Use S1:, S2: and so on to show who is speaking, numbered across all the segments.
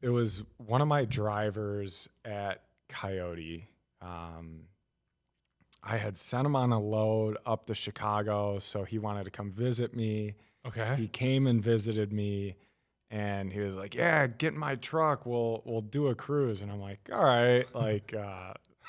S1: It was one of my drivers at Coyote. I had sent him on a load up to Chicago, so he wanted to come visit me.
S2: Okay.
S1: He came and visited me, and he was like, "Yeah, get in my truck. We'll do a cruise." And I'm like, "All right, like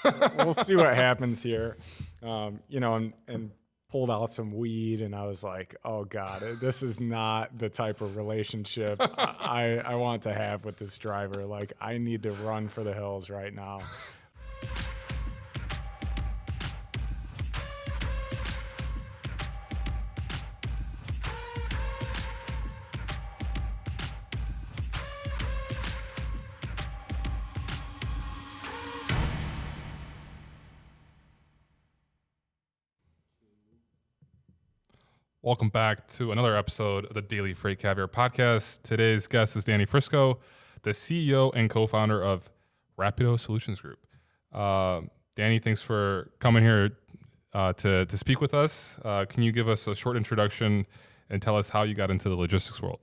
S1: we'll see what happens here," and pulled out some weed, and I was like, "Oh God, this is not the type of relationship I want to have with this driver. Like, I need to run for the hills right now."
S2: Welcome back to another episode of the Daily FreightCaviar Podcast. Today's guest is Danny Frisco, the CEO and co-founder of Rapido Solutions Group. Danny, thanks for coming here to speak with us. Can you give us a short introduction and tell us how you got into the logistics world?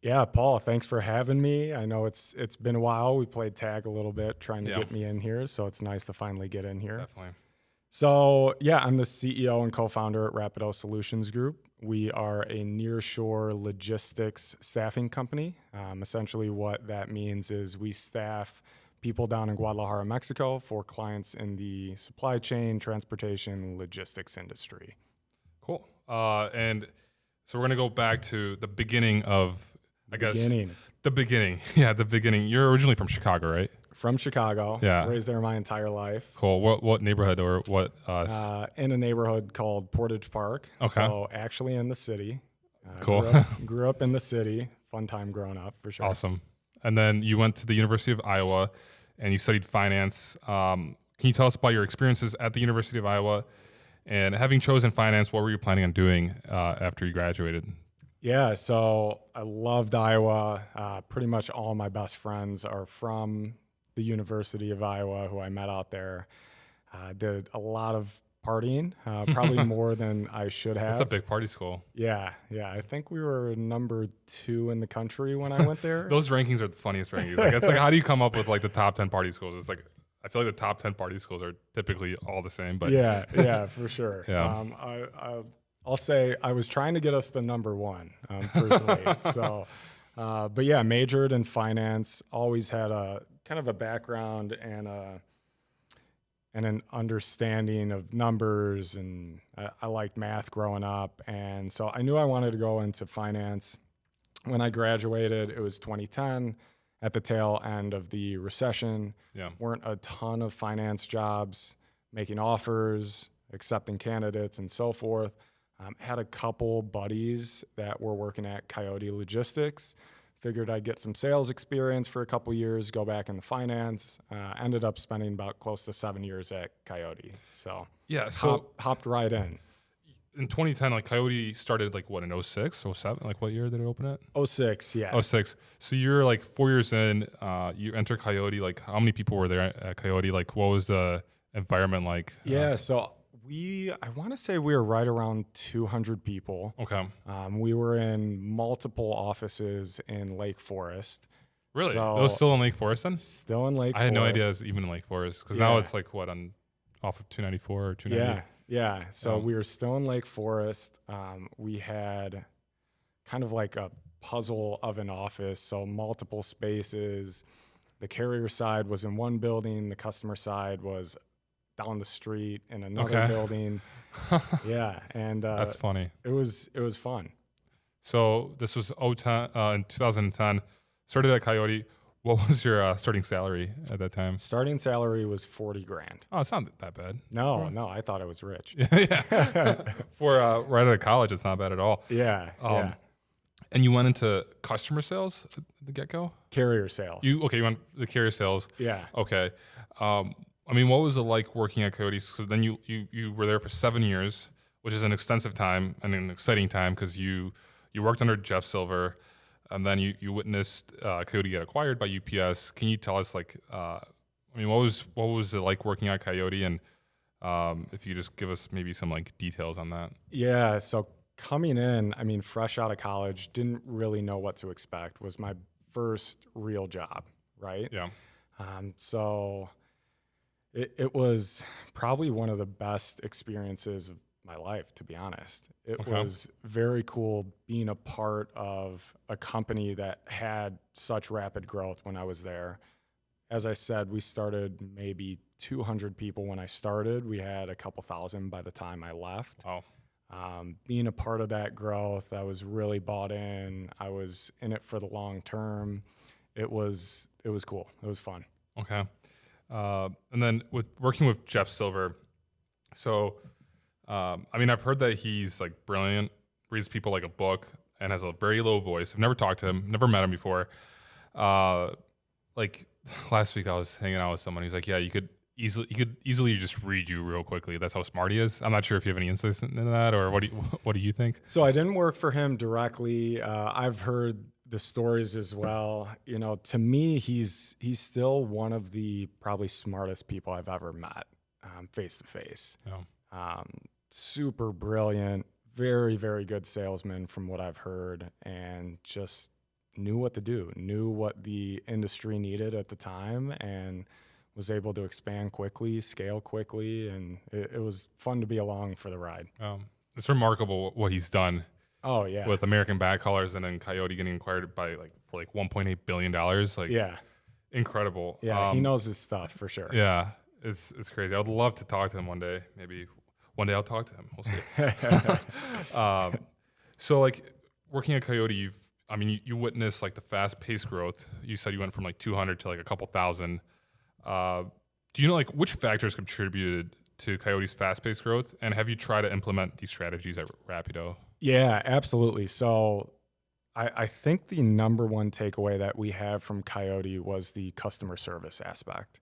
S1: Yeah, Paul, thanks for having me. I know it's been a while. We played tag a little bit trying to get me in here, so it's nice to finally get in here.
S2: Definitely.
S1: So, yeah, I'm the CEO and co-founder at Rapido Solutions Group. We are a nearshore logistics staffing company. Essentially what that means is we staff people down in Guadalajara, Mexico for clients in the supply chain, transportation, logistics industry.
S2: Cool. And so we're going to go back to the beginning of, the beginning. Yeah, the beginning. You're originally from Chicago, right?
S1: From Chicago.
S2: Yeah.
S1: Raised there my entire life.
S2: Cool. What neighborhood or what?
S1: In a neighborhood called Portage Park.
S2: Okay.
S1: So actually in the city.
S2: Cool.
S1: Grew up in the city. Fun time growing up for sure.
S2: Awesome. And then you went to the University of Iowa and you studied finance. Can you tell us about your experiences at the University of Iowa? And having chosen finance, what were you planning on doing after you graduated?
S1: Yeah, so I loved Iowa. Pretty much all my best friends are from the University of Iowa, who I met out there. Did a lot of partying, probably more than I should have.
S2: It's a big party school.
S1: Yeah. I think we were number 2 in the country when I went there.
S2: Those rankings are the funniest rankings. Like, it's like, how do you come up with like the top 10 party schools? It's like, I feel like the top 10 party schools are typically all the same. But
S1: yeah, for sure.
S2: Yeah.
S1: I'll say I was trying to get us the number 1 personally. So, but yeah, majored in finance. Always had a kind of a background and an understanding of numbers, and I liked math growing up, and so I knew I wanted to go into finance. When I graduated, it was 2010, at the tail end of the recession.
S2: Yeah.
S1: Weren't a ton of finance jobs, making offers, accepting candidates, and so forth. Had a couple buddies that were working at Coyote Logistics. Figured I'd get some sales experience for a couple years, go back into finance. Ended up spending about close to 7 years at Coyote. So
S2: yeah, so
S1: hopped right in.
S2: In 2010, like Coyote started like what, in 06, 07? Like what year did it open at?
S1: 06, yeah.
S2: 06. So you're like 4 years in, you enter Coyote. Like how many people were there at Coyote? Like what was the environment like?
S1: Yeah, so I want to say we were right around 200 people.
S2: Okay.
S1: We were in multiple offices in Lake Forest.
S2: Really?
S1: So
S2: It was still in Lake Forest then?
S1: Still in Lake Forest.
S2: I had no idea it was even in Lake Forest because now it's like what, off of 294 or 290?
S1: Yeah. So we were still in Lake Forest. We had kind of like a puzzle of an office, so multiple spaces. The carrier side was in one building. The customer side was down the street in another building. Yeah, and
S2: that's funny.
S1: It was fun.
S2: So this was in 2010. Started at Coyote. What was your starting salary at that time?
S1: Starting salary was $40,000.
S2: Oh, it's not that bad.
S1: No, I thought it was rich.
S2: Yeah. For right out of college, it's not bad at all.
S1: Yeah.
S2: And you went into customer sales at the get-go?
S1: Carrier sales.
S2: You went the carrier sales.
S1: Yeah.
S2: Okay. I mean, what was it like working at Coyote? So then you were there for 7 years, which is an extensive time and an exciting time because you worked under Jeff Silver, and then you witnessed Coyote get acquired by UPS. Can you tell us what was it like working at Coyote, and if you just give us maybe some like details on that?
S1: Yeah. So coming in, I mean, fresh out of college, didn't really know what to expect. Was my first real job. right?
S2: Yeah.
S1: So it was probably one of the best experiences of my life, to be honest. It
S2: Okay.
S1: was very cool being a part of a company that had such rapid growth when I was there. As I said, we started maybe 200 people when I started. We had a couple thousand by the time I left.
S2: Wow.
S1: Being a part of that growth, I was really bought in. I was in it for the long term. It was cool. It was fun.
S2: Okay. And then with working with Jeff Silver, so I mean, I've heard that he's like brilliant, reads people like a book, and has a very low voice. I've never talked to him, never met him before. Like last week, I was hanging out with someone. He's like, "Yeah, he could easily just read you real quickly. That's how smart he is." I'm not sure if you have any insights into that, or what do you think?
S1: So I didn't work for him directly. I've heard the stories as well. You know, to me, he's still one of the probably smartest people I've ever met, face to face.
S2: Yeah.
S1: Super brilliant, very, very good salesman from what I've heard, and just knew what to do, knew what the industry needed at the time, and was able to expand quickly, scale quickly, and it was fun to be along for the ride.
S2: It's remarkable what he's done.
S1: Oh yeah,
S2: With American Backhaulers and then Coyote getting acquired by for $1.8 billion. Like,
S1: yeah,
S2: incredible.
S1: yeah. He knows his stuff for sure.
S2: Yeah, it's crazy. I would love to talk to him one day. Maybe one day I'll talk to him. We'll see. So like working at Coyote, you witnessed like the fast paced growth. You said you went from like 200 to like a couple thousand. Do you know like which factors contributed to Coyote's fast paced growth? And have you tried to implement these strategies at Rapido?
S1: Yeah, absolutely. So I think the number one takeaway that we have from Coyote was the customer service aspect.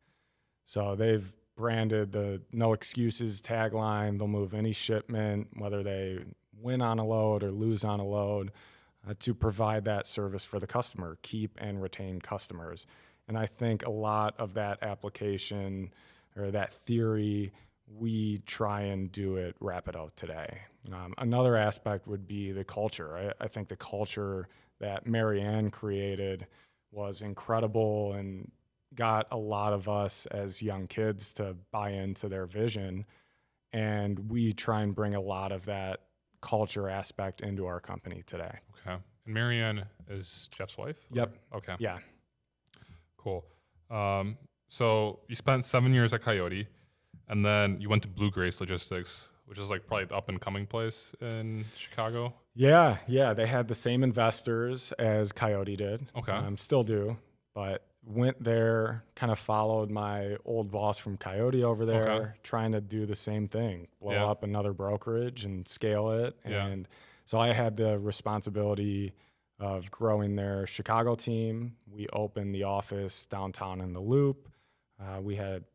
S1: So they've branded the no excuses tagline. They'll move any shipment, whether they win on a load or lose on a load, to provide that service for the customer, keep and retain customers. And I think a lot of that application or that theory, we try and do at Rapido today. Another aspect would be the culture. I think the culture that Marianne created was incredible and got a lot of us as young kids to buy into their vision. And we try and bring a lot of that culture aspect into our company today.
S2: Okay. And Marianne is Jeff's wife?
S1: Yep.
S2: Okay.
S1: Yeah.
S2: Cool. So you spent 7 years at Coyote, and then you went to Blue Grace Logistics, which is like probably the up and coming place in Chicago.
S1: Yeah. They had the same investors as Coyote did.
S2: Okay.
S1: Still do, but went there, kind of followed my old boss from Coyote over there,
S2: Okay.
S1: trying to do the same thing, blow
S2: Yeah.
S1: up another brokerage and scale it.
S2: Yeah.
S1: And so I had the responsibility of growing their Chicago team. We opened the office downtown in the Loop. We had,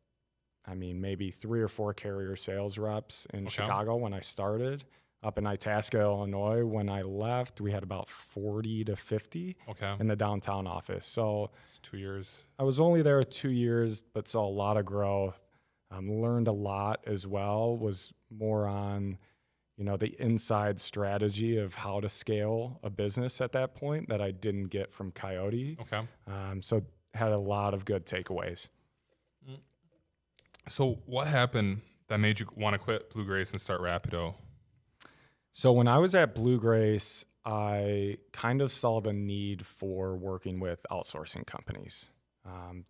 S1: maybe 3 or 4 carrier sales reps in
S2: Okay.
S1: Chicago when I started. Up in Itasca, Illinois, when I left, we had about 40 to 50
S2: Okay.
S1: in the downtown office. So
S2: It's 2 years.
S1: I was only there 2 years, but saw a lot of growth. Learned a lot as well. Was more on, the inside strategy of how to scale a business at that point that I didn't get from Coyote.
S2: Okay.
S1: So had a lot of good takeaways.
S2: So what happened that made you want to quit Blue Grace and start Rapido?
S1: So when I was at Blue Grace, I kind of saw the need for working with outsourcing companies.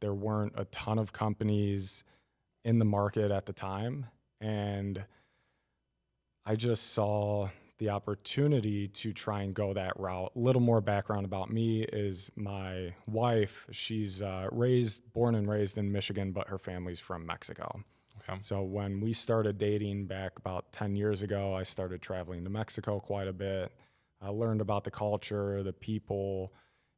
S1: There weren't a ton of companies in the market at the time, and I just saw the opportunity to try and go that route. A little more background about me is my wife, she's born and raised in Michigan, but her family's from Mexico.
S2: Okay.
S1: So when we started dating back about 10 years ago, I started traveling to Mexico quite a bit. I learned about the culture, the people,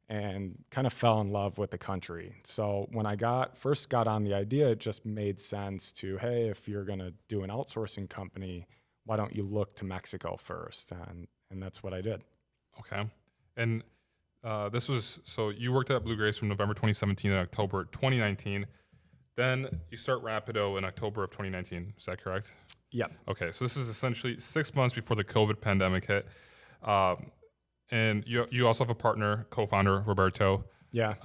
S1: and kind of fell in love with the country. So when I first got on the idea, it just made sense to, hey, if you're going to do an outsourcing company, why don't you look to Mexico first? And that's what I did.
S2: Okay. And so you worked at Blue Grace from November 2017 to October 2019. Then you start Rapido in October of 2019. Is that correct?
S1: Yep.
S2: Okay. So this is essentially 6 months before the COVID pandemic hit. And you also have a partner, co-founder, Roberto.
S1: Yeah.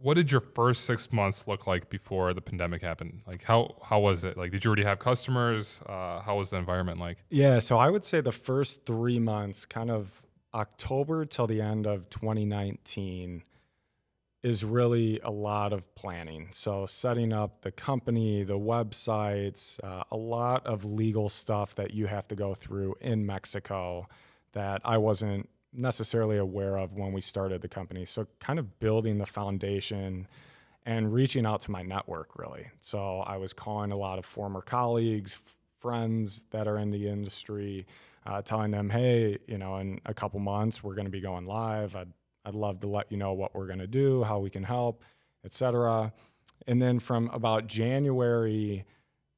S2: what did your first 6 months look like before the pandemic happened? Like how was it? Like, did you already have customers? How was the environment like?
S1: Yeah, so I would say the first 3 months, kind of October till the end of 2019, is really a lot of planning. So setting up the company, the websites, a lot of legal stuff that you have to go through in Mexico that I wasn't necessarily aware of when we started the company. So kind of building the foundation and reaching out to my network, really. So I was calling a lot of former colleagues, friends that are in the industry, telling them, hey, in a couple months, we're going to be going live. I'd love to let you know what we're going to do, how we can help, et cetera. And then from about January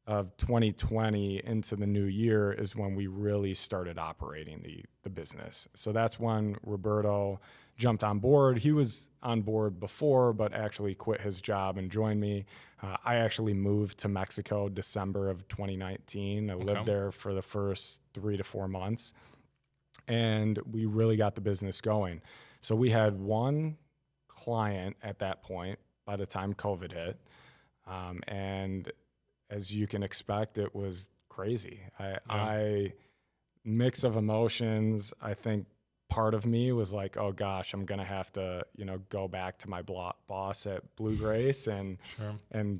S1: of 2020 into the new year is when we really started operating the business. So that's when Roberto jumped on board. He was on board before, but actually quit his job and joined me. I actually moved to Mexico December of 2019. I lived there for the first 3 to 4 months, and we really got the business going. So we had one client at that point by the time COVID hit. And as you can expect, it was crazy. I mix of emotions. I think part of me was like, oh gosh, I'm going to have to, go back to my boss at Blue Grace and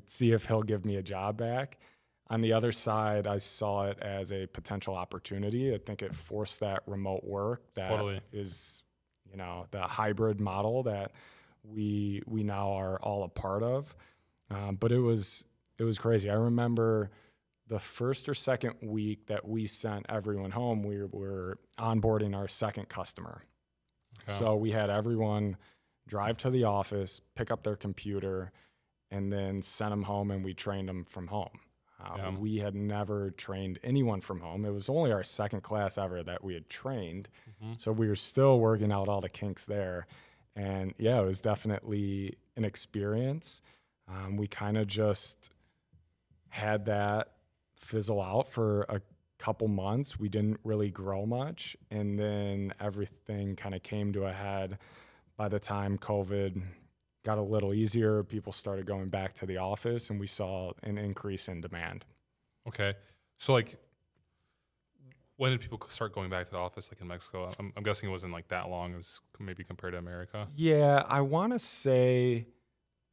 S1: see if he'll give me a job back. On the other side, I saw it as a potential opportunity. I think it forced that remote work that is, the hybrid model that we now are all a part of. But it was crazy. I remember the first or second week that we sent everyone home, we were onboarding our second customer. So we had everyone drive to the office, pick up their computer, and then send them home, and we trained them from home. We had never trained anyone from home. It was only our second class ever that we had trained. So we were still working out all the kinks there. And yeah, it was definitely an experience. We kind of just had that fizzle out for a couple months. We didn't really grow much. And then everything kind of came to a head by the time COVID got a little easier. People started going back to the office, and we saw an increase in demand.
S2: Okay. So like, when did people start going back to the office, like in Mexico? I'm guessing it wasn't like that long as maybe compared to America.
S1: Yeah, I want to say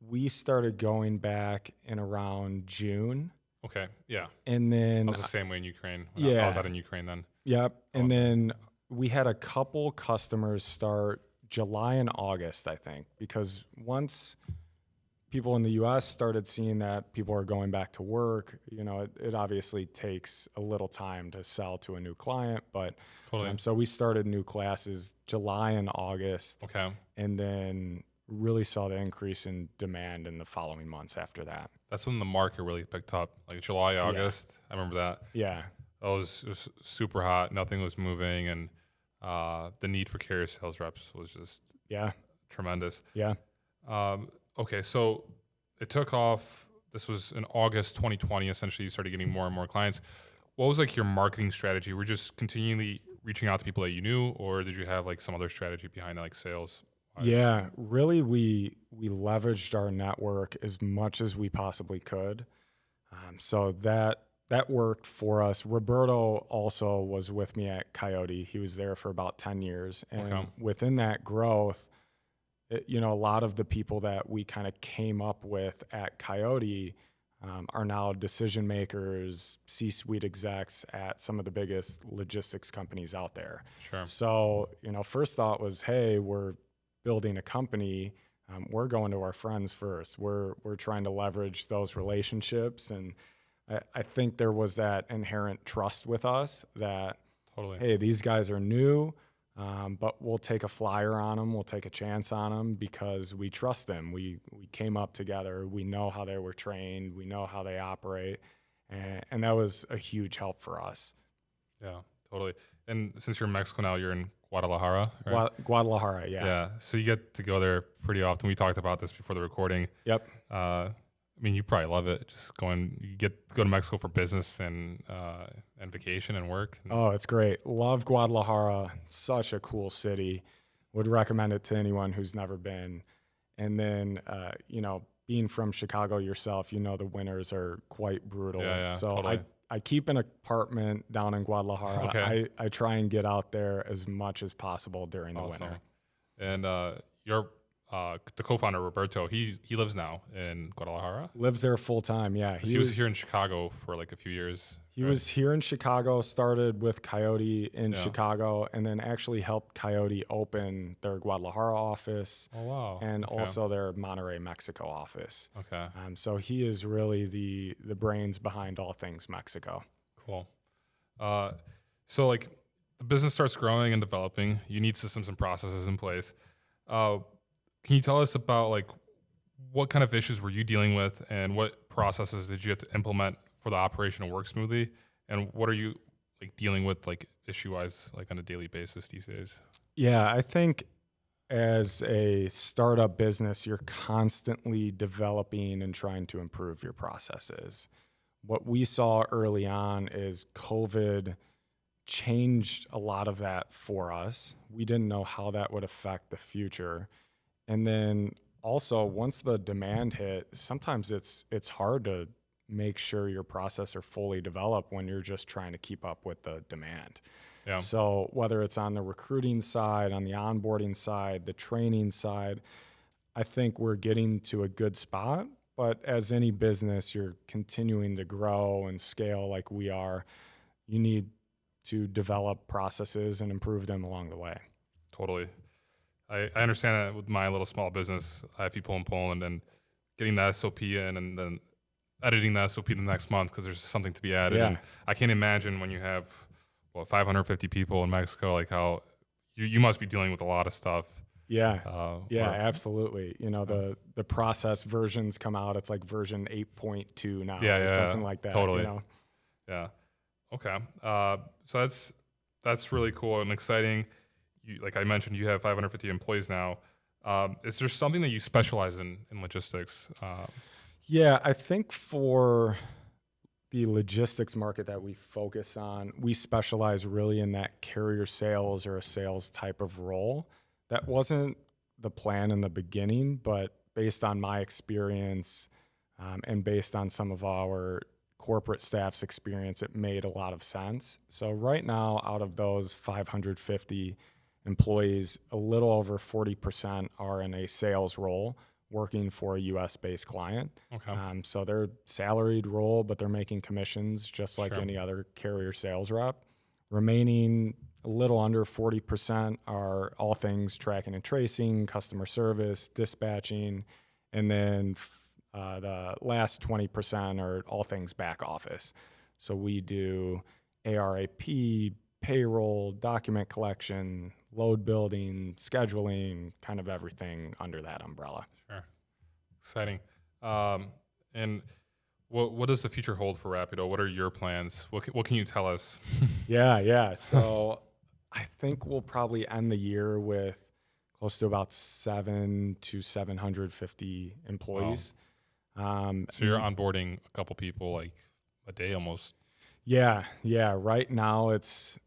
S1: we started going back in around June.
S2: Okay, yeah.
S1: And then
S2: I was the same way in Ukraine.
S1: Yeah.
S2: I was out in Ukraine then.
S1: Yep. And then we had a couple customers start July and August, I think, because once people in the US started seeing that people are going back to work, it obviously takes a little time to sell to a new client. But so we started new classes July and August.
S2: Okay.
S1: And then really saw the increase in demand in the following months after that.
S2: That's when the market really picked up, like July, August. I remember that.
S1: Yeah.
S2: It was super hot. Nothing was moving. And the need for carrier sales reps was just tremendous.
S1: Yeah.
S2: Okay, so it took off. This was in August 2020. Essentially, you started getting more and more clients. What was like your marketing strategy? Were you just continually reaching out to people that you knew, or did you have like some other strategy behind it, like sales?
S1: Yeah, really, we leveraged our network as much as we possibly could. So that worked for us. Roberto also was with me at Coyote. He was there for about 10 years. And within that growth, a lot of the people that we kind of came up with at Coyote are now decision makers, C-suite execs at some of the biggest logistics companies out there.
S2: Sure.
S1: So, first thought was, hey, we're building a company. We're going to our friends first. We're trying to leverage those relationships. And I think there was that inherent trust with us that, hey, these guys are new, but we'll take a flyer on them. We'll take a chance on them because we trust them. We came up together. We know how they were trained. We know how they operate. And that was a huge help for us.
S2: Yeah, totally. And since you're in Mexico now, you're in Guadalajara, right?
S1: Guadalajara, yeah.
S2: Yeah, so you get to go there pretty often. We talked about this before the recording.
S1: Yep.
S2: You probably love it. Just go to Mexico for business and vacation and work.
S1: Oh, it's great. Love Guadalajara. Such a cool city. Would recommend it to anyone who's never been. And then, being from Chicago yourself, the winters are quite brutal.
S2: Yeah,
S1: So
S2: totally.
S1: I keep an apartment down in Guadalajara.
S2: Okay.
S1: I try and get out there as much as possible during the winter.
S2: And your the co-founder Roberto, he lives now in Guadalajara.
S1: Lives there full time. Yeah,
S2: He was here in Chicago for like a few years.
S1: He was here in Chicago, started with Coyote in Chicago, and then actually helped Coyote open their Guadalajara office.
S2: Oh, wow.
S1: And also their Monterrey, Mexico office.
S2: Okay.
S1: So he is really the brains behind all things Mexico.
S2: Cool. So like the business starts growing and developing. You need systems and processes in place. Can you tell us about like what kind of issues were you dealing with, and what processes did you have to implement for the operation to work smoothly? And what are you like dealing with like issue-wise, like on a daily basis these days?
S1: Yeah, I think as a startup business, you're constantly developing and trying to improve your processes. What we saw early on is COVID changed a lot of that for us. We didn't know how that would affect the future. And then also, once the demand hit, sometimes it's hard to make sure your process are fully developed when you're just trying to keep up with the demand.
S2: Yeah.
S1: So whether it's on the recruiting side, on the onboarding side, the training side, I think we're getting to a good spot. But as any business, you're continuing to grow and scale like we are. You need to develop processes and improve them along the way.
S2: Totally. I understand that with my little small business. I have people in Poland, and getting the SOP in and then editing the SOP the next month because there's something to be added.
S1: Yeah.
S2: And I can't imagine when you have 550 people in Mexico, like how you must be dealing with a lot of stuff.
S1: Yeah. Absolutely. The process versions come out. It's like version 8.2 now. Something like that.
S2: Totally. Yeah. Okay. So that's really cool and exciting. Like I mentioned, you have 550 employees now. Is there something that you specialize in logistics?
S1: Yeah, I think for the logistics market that we focus on, we specialize really in that carrier sales or a sales type of role. That wasn't the plan in the beginning, but based on my experience and based on some of our corporate staff's experience, it made a lot of sense. So right now, out of those 550 employees, a little over 40% are in a sales role working for a US-based client.
S2: Okay.
S1: So they're salaried role, but they're making commissions just like any other carrier sales rep. Remaining a little under 40% are all things tracking and tracing, customer service, dispatching, and then the last 20% are all things back office. So we do ARAP, payroll, document collection, load building, scheduling, kind of everything under that umbrella.
S2: Sure. Exciting. And what does the future hold for Rapido? What are your plans? What can you tell us?
S1: Yeah. So I think we'll probably end the year with close to about 700 to 750 employees.
S2: Wow. So you're onboarding a couple people like a day almost.
S1: Yeah. Right now it's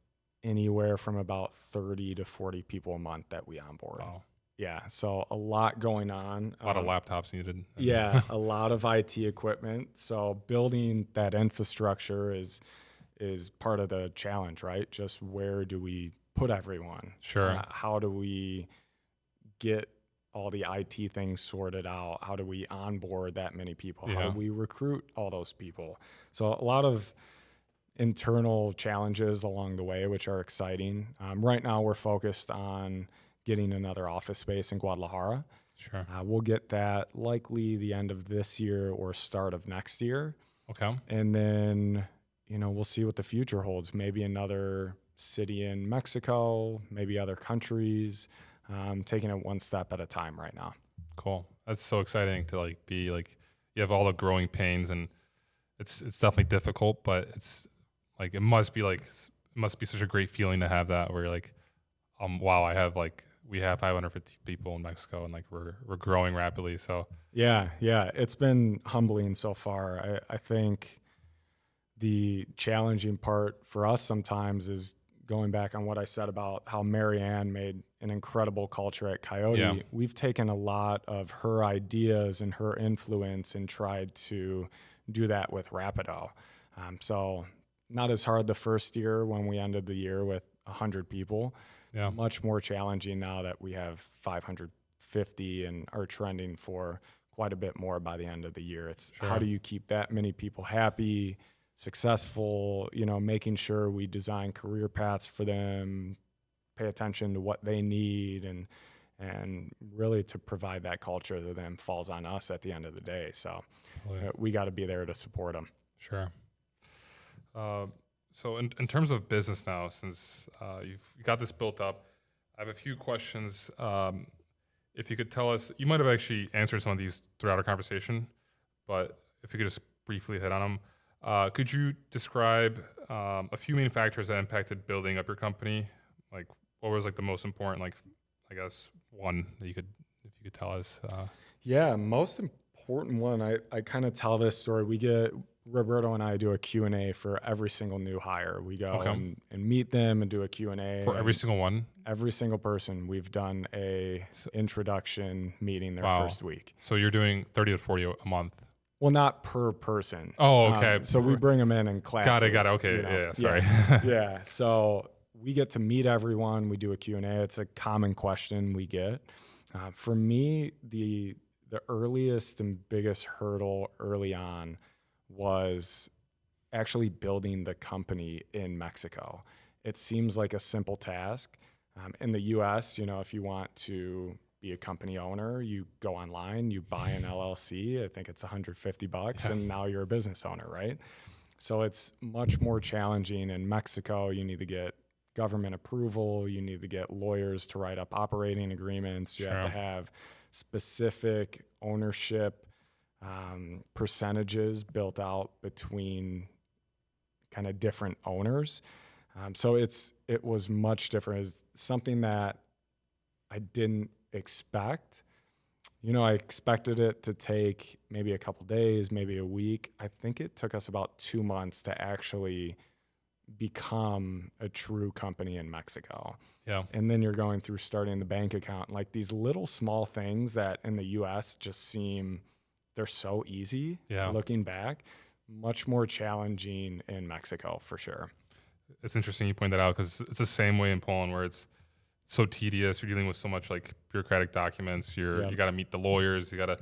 S1: anywhere from about 30 to 40 people a month that we onboard.
S2: Wow.
S1: Yeah. So a lot going on.
S2: A lot of laptops needed.
S1: Yeah. A lot of IT equipment. So building that infrastructure is part of the challenge, right? Just where do we put everyone?
S2: Sure.
S1: How do we get all the IT things sorted out? How do we onboard that many people? How do we recruit all those people? So a lot of internal challenges along the way, which are exciting. Right now, we're focused on getting another office space in Guadalajara.
S2: Sure.
S1: We'll get that likely the end of this year or start of next year.
S2: Okay.
S1: And then, we'll see what the future holds. Maybe another city in Mexico, maybe other countries. Taking it one step at a time right now.
S2: Cool. That's so exciting to be you have all the growing pains, and it's definitely difficult, but it's it must be such a great feeling to have that where you're wow, we have 550 people in Mexico and we're growing rapidly. So
S1: yeah, it's been humbling so far. I think the challenging part for us sometimes is going back on what I said about how Marianne made an incredible culture at Coyote,
S2: Yeah.
S1: we've taken a lot of her ideas and her influence and tried to do that with Rapido. So not as hard the first year when we ended the year with 100 people.
S2: Yeah.
S1: Much more challenging now that we have 550 and are trending for quite a bit more by the end of the year. It's how do you keep that many people happy, successful, making sure we design career paths for them, pay attention to what they need, and really to provide that culture that then falls on us at the end of the day. So we got to be there to support them.
S2: Sure. So in terms of business now, since you've got this built up, I have a few questions. If you could tell us, you might have actually answered some of these throughout our conversation, but if you could just briefly hit on them. Could you describe a few main factors that impacted building up your company? Like what was like the most important, like I guess one that if you could tell us?
S1: Yeah, most important one, I kind of tell this story. Roberto and I do a Q&A for every single new hire. We go and meet them and do a Q&A.
S2: For every single one?
S1: Every single person. We've done a introduction meeting their first week.
S2: So you're doing 30 to 40 a month?
S1: Well, not per person.
S2: Oh, okay.
S1: So we bring them in classes.
S2: Got it. Okay, yeah, sorry.
S1: Yeah, so we get to meet everyone. We do a Q&A. It's a common question we get. For me, the earliest and biggest hurdle early on was actually building the company in Mexico. It seems like a simple task. In the US, if you want to be a company owner, you go online, you buy an LLC. I think it's $150 and now you're a business owner, right? So it's much more challenging in Mexico. You need to get government approval. You need to get lawyers to write up operating agreements. You have to have specific ownership percentages built out between kind of different owners. So it was much different. It's something that I didn't expect. I expected it to take maybe a couple days, maybe a week. I think it took us about 2 months to actually become a true company in Mexico.
S2: Yeah.
S1: And then you're going through starting the bank account, like these little small things that in the US just seem they're so easy. Looking back, much more challenging in Mexico for sure.
S2: It's interesting you point that out because it's the same way in Poland where it's so tedious. You're dealing with so much like bureaucratic documents. You got to meet the lawyers. It's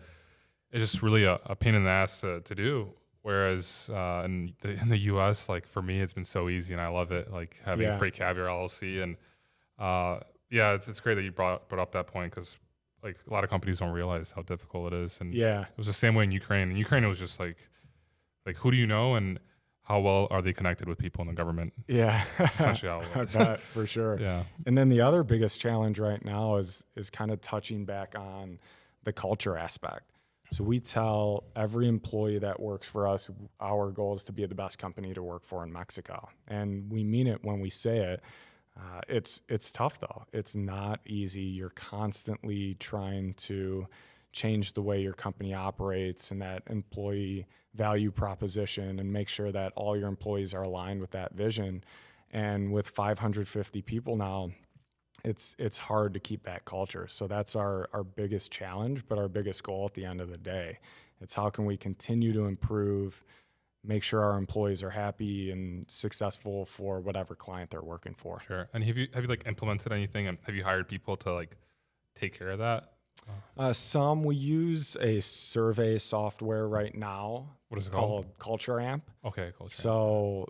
S2: just really a pain in the ass to do. Whereas in the U.S., like for me, it's been so easy and I love it. Like having FreightCaviar LLC and it's great that you brought up that point because like a lot of companies don't realize how difficult it is. And it was the same way in Ukraine. In Ukraine, it was just like who do you know and how well are they connected with people in the government?
S1: Yeah,
S2: that's essentially how it was.
S1: I bet, for sure.
S2: Yeah.
S1: And then the other biggest challenge right now is kind of touching back on the culture aspect. So we tell every employee that works for us, our goal is to be the best company to work for in Mexico. And we mean it when we say it. It's tough though. It's not easy. You're constantly trying to change the way your company operates and that employee value proposition and make sure that all your employees are aligned with that vision. And with 550 people now, it's hard to keep that culture. So that's our biggest challenge, but our biggest goal at the end of the day. It's how can we continue to improve, make sure our employees are happy and successful for whatever client they're working for.
S2: Sure. And have you like implemented anything? And have you hired people to like take care of that?
S1: Some we use a survey software right now.
S2: What is it
S1: called? Culture Amp.
S2: Okay, Culture
S1: So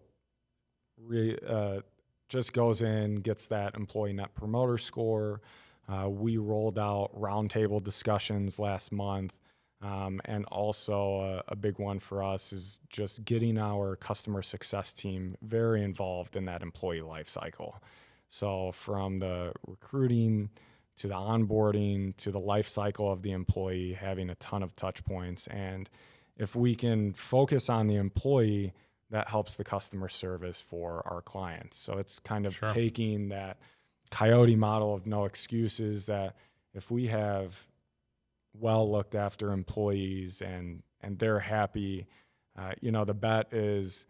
S1: just goes in, gets that employee net promoter score. We rolled out roundtable discussions last month. And also a big one for us is just getting our customer success team very involved in that employee life cycle. So from the recruiting to the onboarding to the life cycle of the employee, having a ton of touch points. And if we can focus on the employee, that helps the customer service for our clients. So it's kind of taking that Coyote model of no excuses, that if we have well looked after employees and they're happy, the bet is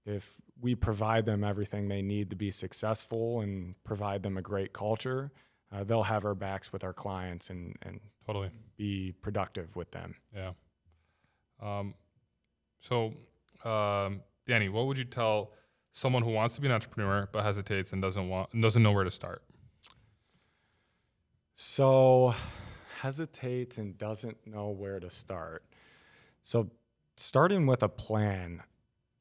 S1: if we provide them everything they need to be successful and provide them a great culture, they'll have our backs with our clients and
S2: Totally.
S1: be productive with them.
S2: Yeah. So, Danny, what would you tell someone who wants to be an entrepreneur but hesitates and doesn't know where to start?
S1: So, hesitates and doesn't know where to start. So, starting with a plan,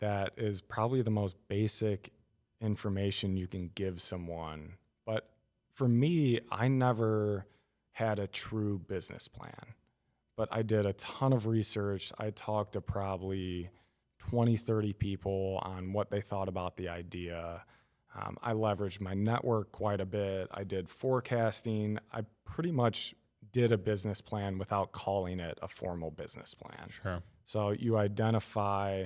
S1: that is probably the most basic information you can give someone. But for me, I never had a true business plan, but I did a ton of research. I talked to probably 20, 30 people on what they thought about the idea. I leveraged my network quite a bit. I did forecasting. I pretty much did a business plan without calling it a formal business plan.
S2: Sure.
S1: So you identify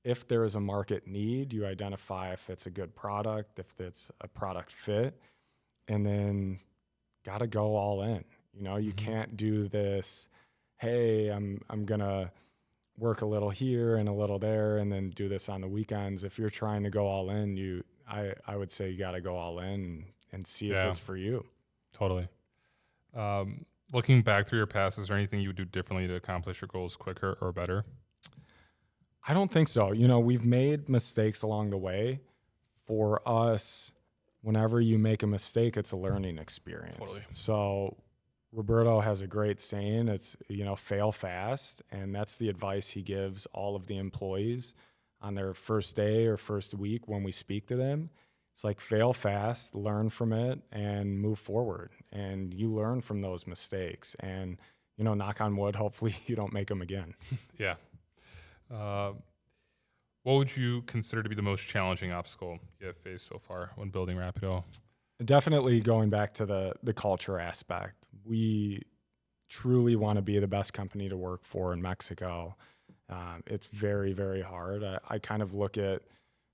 S1: if there is a market need, you identify if it's a good product, if it's a product fit, and then got to go all in. You can't do this, hey, I'm going to work a little here and a little there and then do this on the weekends. If you're trying to go all in, I would say you got to go all in and see if it's for you.
S2: Totally. Looking back through your past, is there anything you would do differently to accomplish your goals quicker or better?
S1: I don't think so. We've made mistakes along the way. For us, whenever you make a mistake, it's a learning experience.
S2: Totally.
S1: So Roberto has a great saying. It's, fail fast. And that's the advice he gives all of the employees on their first day or first week when we speak to them. It's like fail fast, learn from it, and move forward. And you learn from those mistakes. And, knock on wood, hopefully you don't make them again.
S2: Yeah. What would you consider to be the most challenging obstacle you have faced so far when building Rapido?
S1: Definitely going back to the culture aspect. We truly want to be the best company to work for in Mexico. It's very, very hard. I kind of look at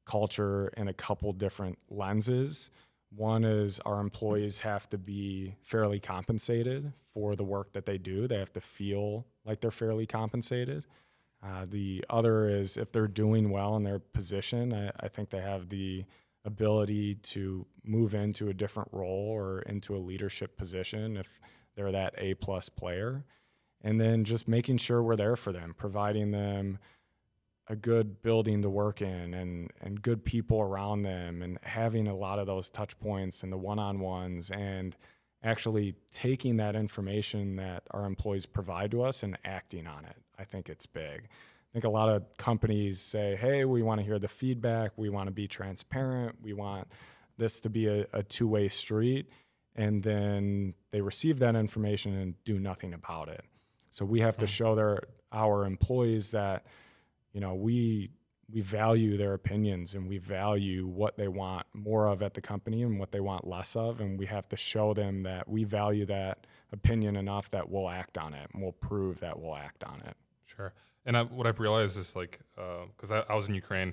S1: culture in a couple different lenses. One is our employees have to be fairly compensated for the work that they do. They have to feel like they're fairly compensated. The other is if they're doing well in their position, I think they have the ability to move into a different role or into a leadership position if they're that A-plus player. And then just making sure we're there for them, providing them a good building to work in and good people around them and having a lot of those touch points and the one-on-ones and actually taking that information that our employees provide to us and acting on it. I think it's big. I think a lot of companies say, hey, we want to hear the feedback. We want to be transparent. We want this to be a two-way street. And then they receive that information and do nothing about it. So we have to show our employees that, we value their opinions and we value what they want more of at the company and what they want less of. And we have to show them that we value that opinion enough that we'll act on it and we'll prove that we'll act on it.
S2: Sure. And what I've realized is because I was in Ukraine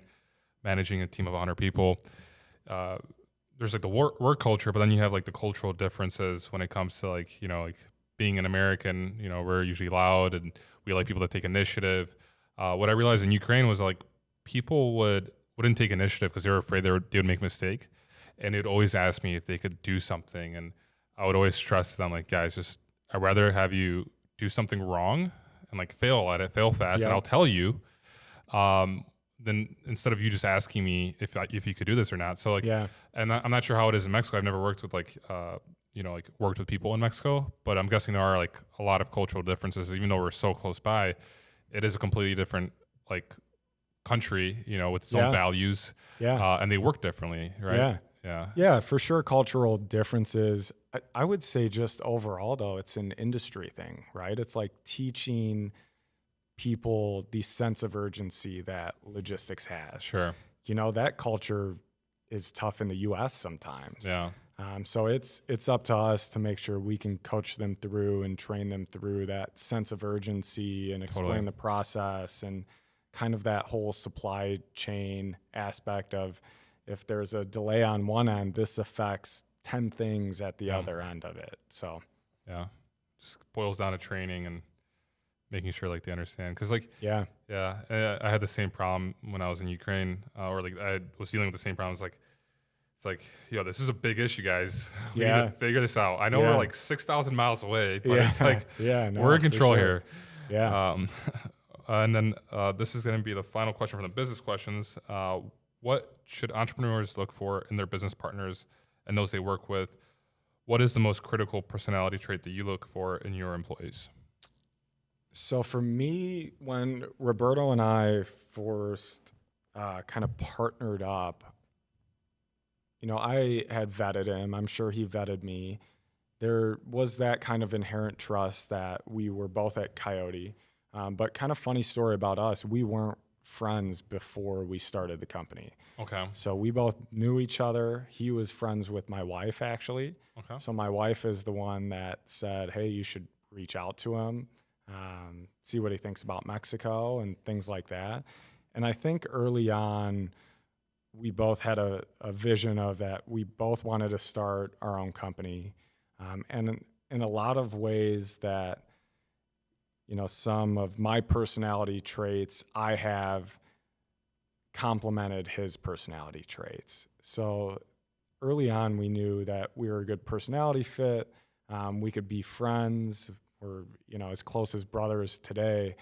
S2: managing a team of 100 people, there's the work culture, but then you have the cultural differences when it comes to being an American. We're usually loud and we like people to take initiative. What I realized in Ukraine was people wouldn't take initiative because they were afraid they would make a mistake, and they'd always ask me if they could do something, and I would always stress them guys, I'd rather have you do something wrong and fail at it, fail fast, and I'll tell you, then instead of you just asking me if you could do this or not. So and I'm not sure how it is in Mexico. I've never worked with worked with people in Mexico, but I'm guessing there are a lot of cultural differences. Even though we're so close by, it is a completely different country, with its own values. And they work differently, right?
S1: Yeah, for sure. Cultural differences. I would say just overall though, it's an industry thing, right? It's teaching people the sense of urgency that logistics has.
S2: Sure.
S1: That culture is tough in the US sometimes.
S2: Yeah.
S1: So it's up to us to make sure we can coach them through and train them through that sense of urgency and explain the process and kind of that whole supply chain aspect of if there's a delay on one end, this affects 10 things at the other end of it. So
S2: just boils down to training and making sure like they understand. Cause like,
S1: Yeah.
S2: I had the same problem when I was in Ukraine, or like I was dealing with the same problems. Like, it's like, yo, this is a big issue, guys. We need to figure this out. I know we're like 6,000 miles away, but it's like, we're in control here.
S1: Yeah.
S2: And then this is going to be the final question from the business questions. What should entrepreneurs look for in their business partners and those they work with? What is the most critical personality trait that you look for in your employees?
S1: So for me, when Roberto and I first kind of partnered up, I had vetted him. I'm sure he vetted me. There was that kind of inherent trust that we were both at Coyote. But kind of funny story about us, we weren't friends before we started the company.
S2: Okay.
S1: So we both knew each other. He was friends with my wife, actually.
S2: Okay.
S1: So my wife is the one that said, hey, you should reach out to him, see what he thinks about Mexico and things like that. And I think early on, we both had a vision of that we both wanted to start our own company. And in a lot of ways that, some of my personality traits I have complemented his personality traits. So early on, we knew that we were a good personality fit. We could be friends. We're, as close as brothers today.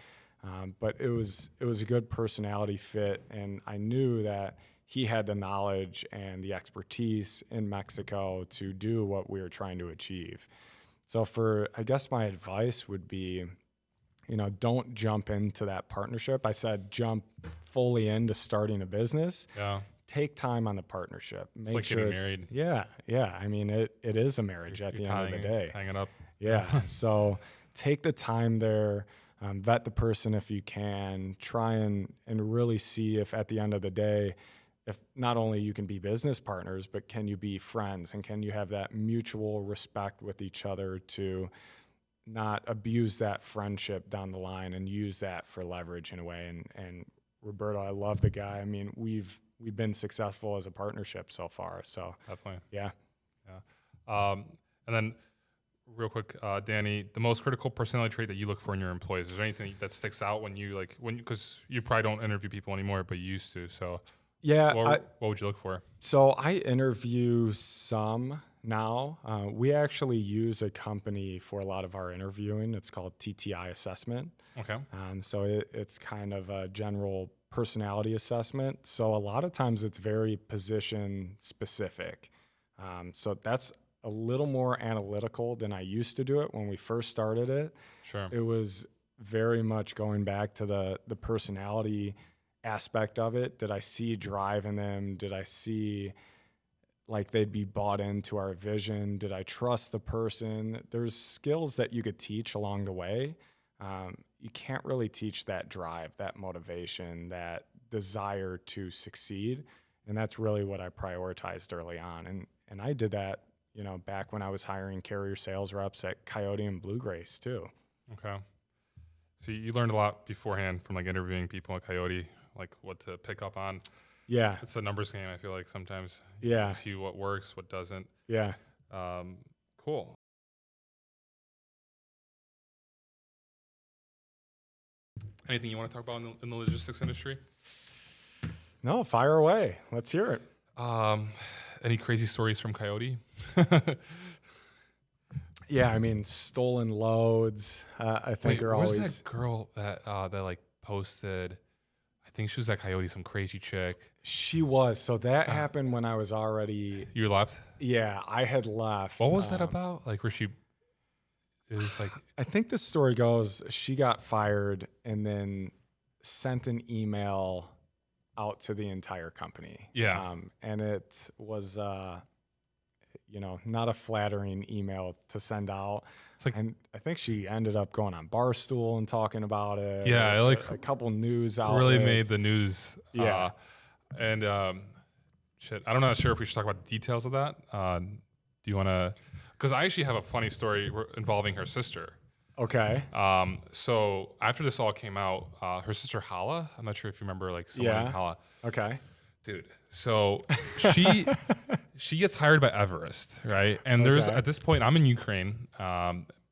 S1: But it was a good personality fit. And I knew that he had the knowledge and the expertise in Mexico to do what we were trying to achieve. So I guess my advice would be, don't jump into that partnership. I said jump fully into starting a business.
S2: Yeah.
S1: Take time on the partnership.
S2: It's like getting married.
S1: Yeah. I mean, it is a marriage at the end of the day.
S2: Hang it up.
S1: Yeah. So take the time there. Vet the person if you can. Try and really see if at the end of the day, if not only you can be business partners, but can you be friends, and can you have that mutual respect with each other to not abuse that friendship down the line and use that for leverage in a way. And Roberto, I love the guy. I mean, we've been successful as a partnership so far. So
S2: definitely.
S1: Yeah.
S2: And then real quick, Danny, the most critical personality trait that you look for in your employees, is there anything that sticks out because you probably don't interview people anymore, but you used to. So
S1: yeah,
S2: what would you look for?
S1: So I interview some now. We actually use a company for a lot of our interviewing. It's called TTI Assessment.
S2: Okay.
S1: So it's kind of a general personality assessment. So a lot of times it's very position specific. So that's a little more analytical than I used to do it when we first started it.
S2: Sure.
S1: It was very much going back to the personality aspect of it. Did I see drive in them? Did I see like they'd be bought into our vision? Did I trust the person? There's skills that you could teach along the way. You can't really teach that drive, that motivation, that desire to succeed. And that's really what I prioritized early on. And I did that, back when I was hiring carrier sales reps at Coyote and Blue Grace too.
S2: Okay. So you learned a lot beforehand from like interviewing people at Coyote, like what to pick up on.
S1: Yeah.
S2: It's a numbers game, I feel like sometimes.
S1: Yeah.
S2: You see what works, what doesn't.
S1: Yeah.
S2: Cool. Anything you want to talk about in the logistics industry?
S1: No, fire away. Let's hear it.
S2: Any crazy stories from Coyote?
S1: Yeah, I mean, stolen loads. I think are always.
S2: Where's that girl that like posted? I think she was at Coyote, some crazy chick.
S1: She was. So that happened when I was already.
S2: You left?
S1: Yeah, I had left.
S2: What was that about? Like where she? It was like.
S1: I think the story goes she got fired and then sent an email out to the entire company.
S2: Yeah.
S1: And it was, not a flattering email to send out.
S2: It's like,
S1: and I think she ended up going on Barstool and talking about it.
S2: Yeah,
S1: like a couple news outlets.
S2: Really made the news.
S1: Yeah.
S2: Shit, I'm not sure if we should talk about the details of that. Do you want to? Because I actually have a funny story involving her sister.
S1: Okay.
S2: So after this all came out, her sister Hala, I'm not sure if you remember, like someone named Hala.
S1: Okay.
S2: Dude, so she gets hired by Everest, right? And there's at this point, I'm in Ukraine,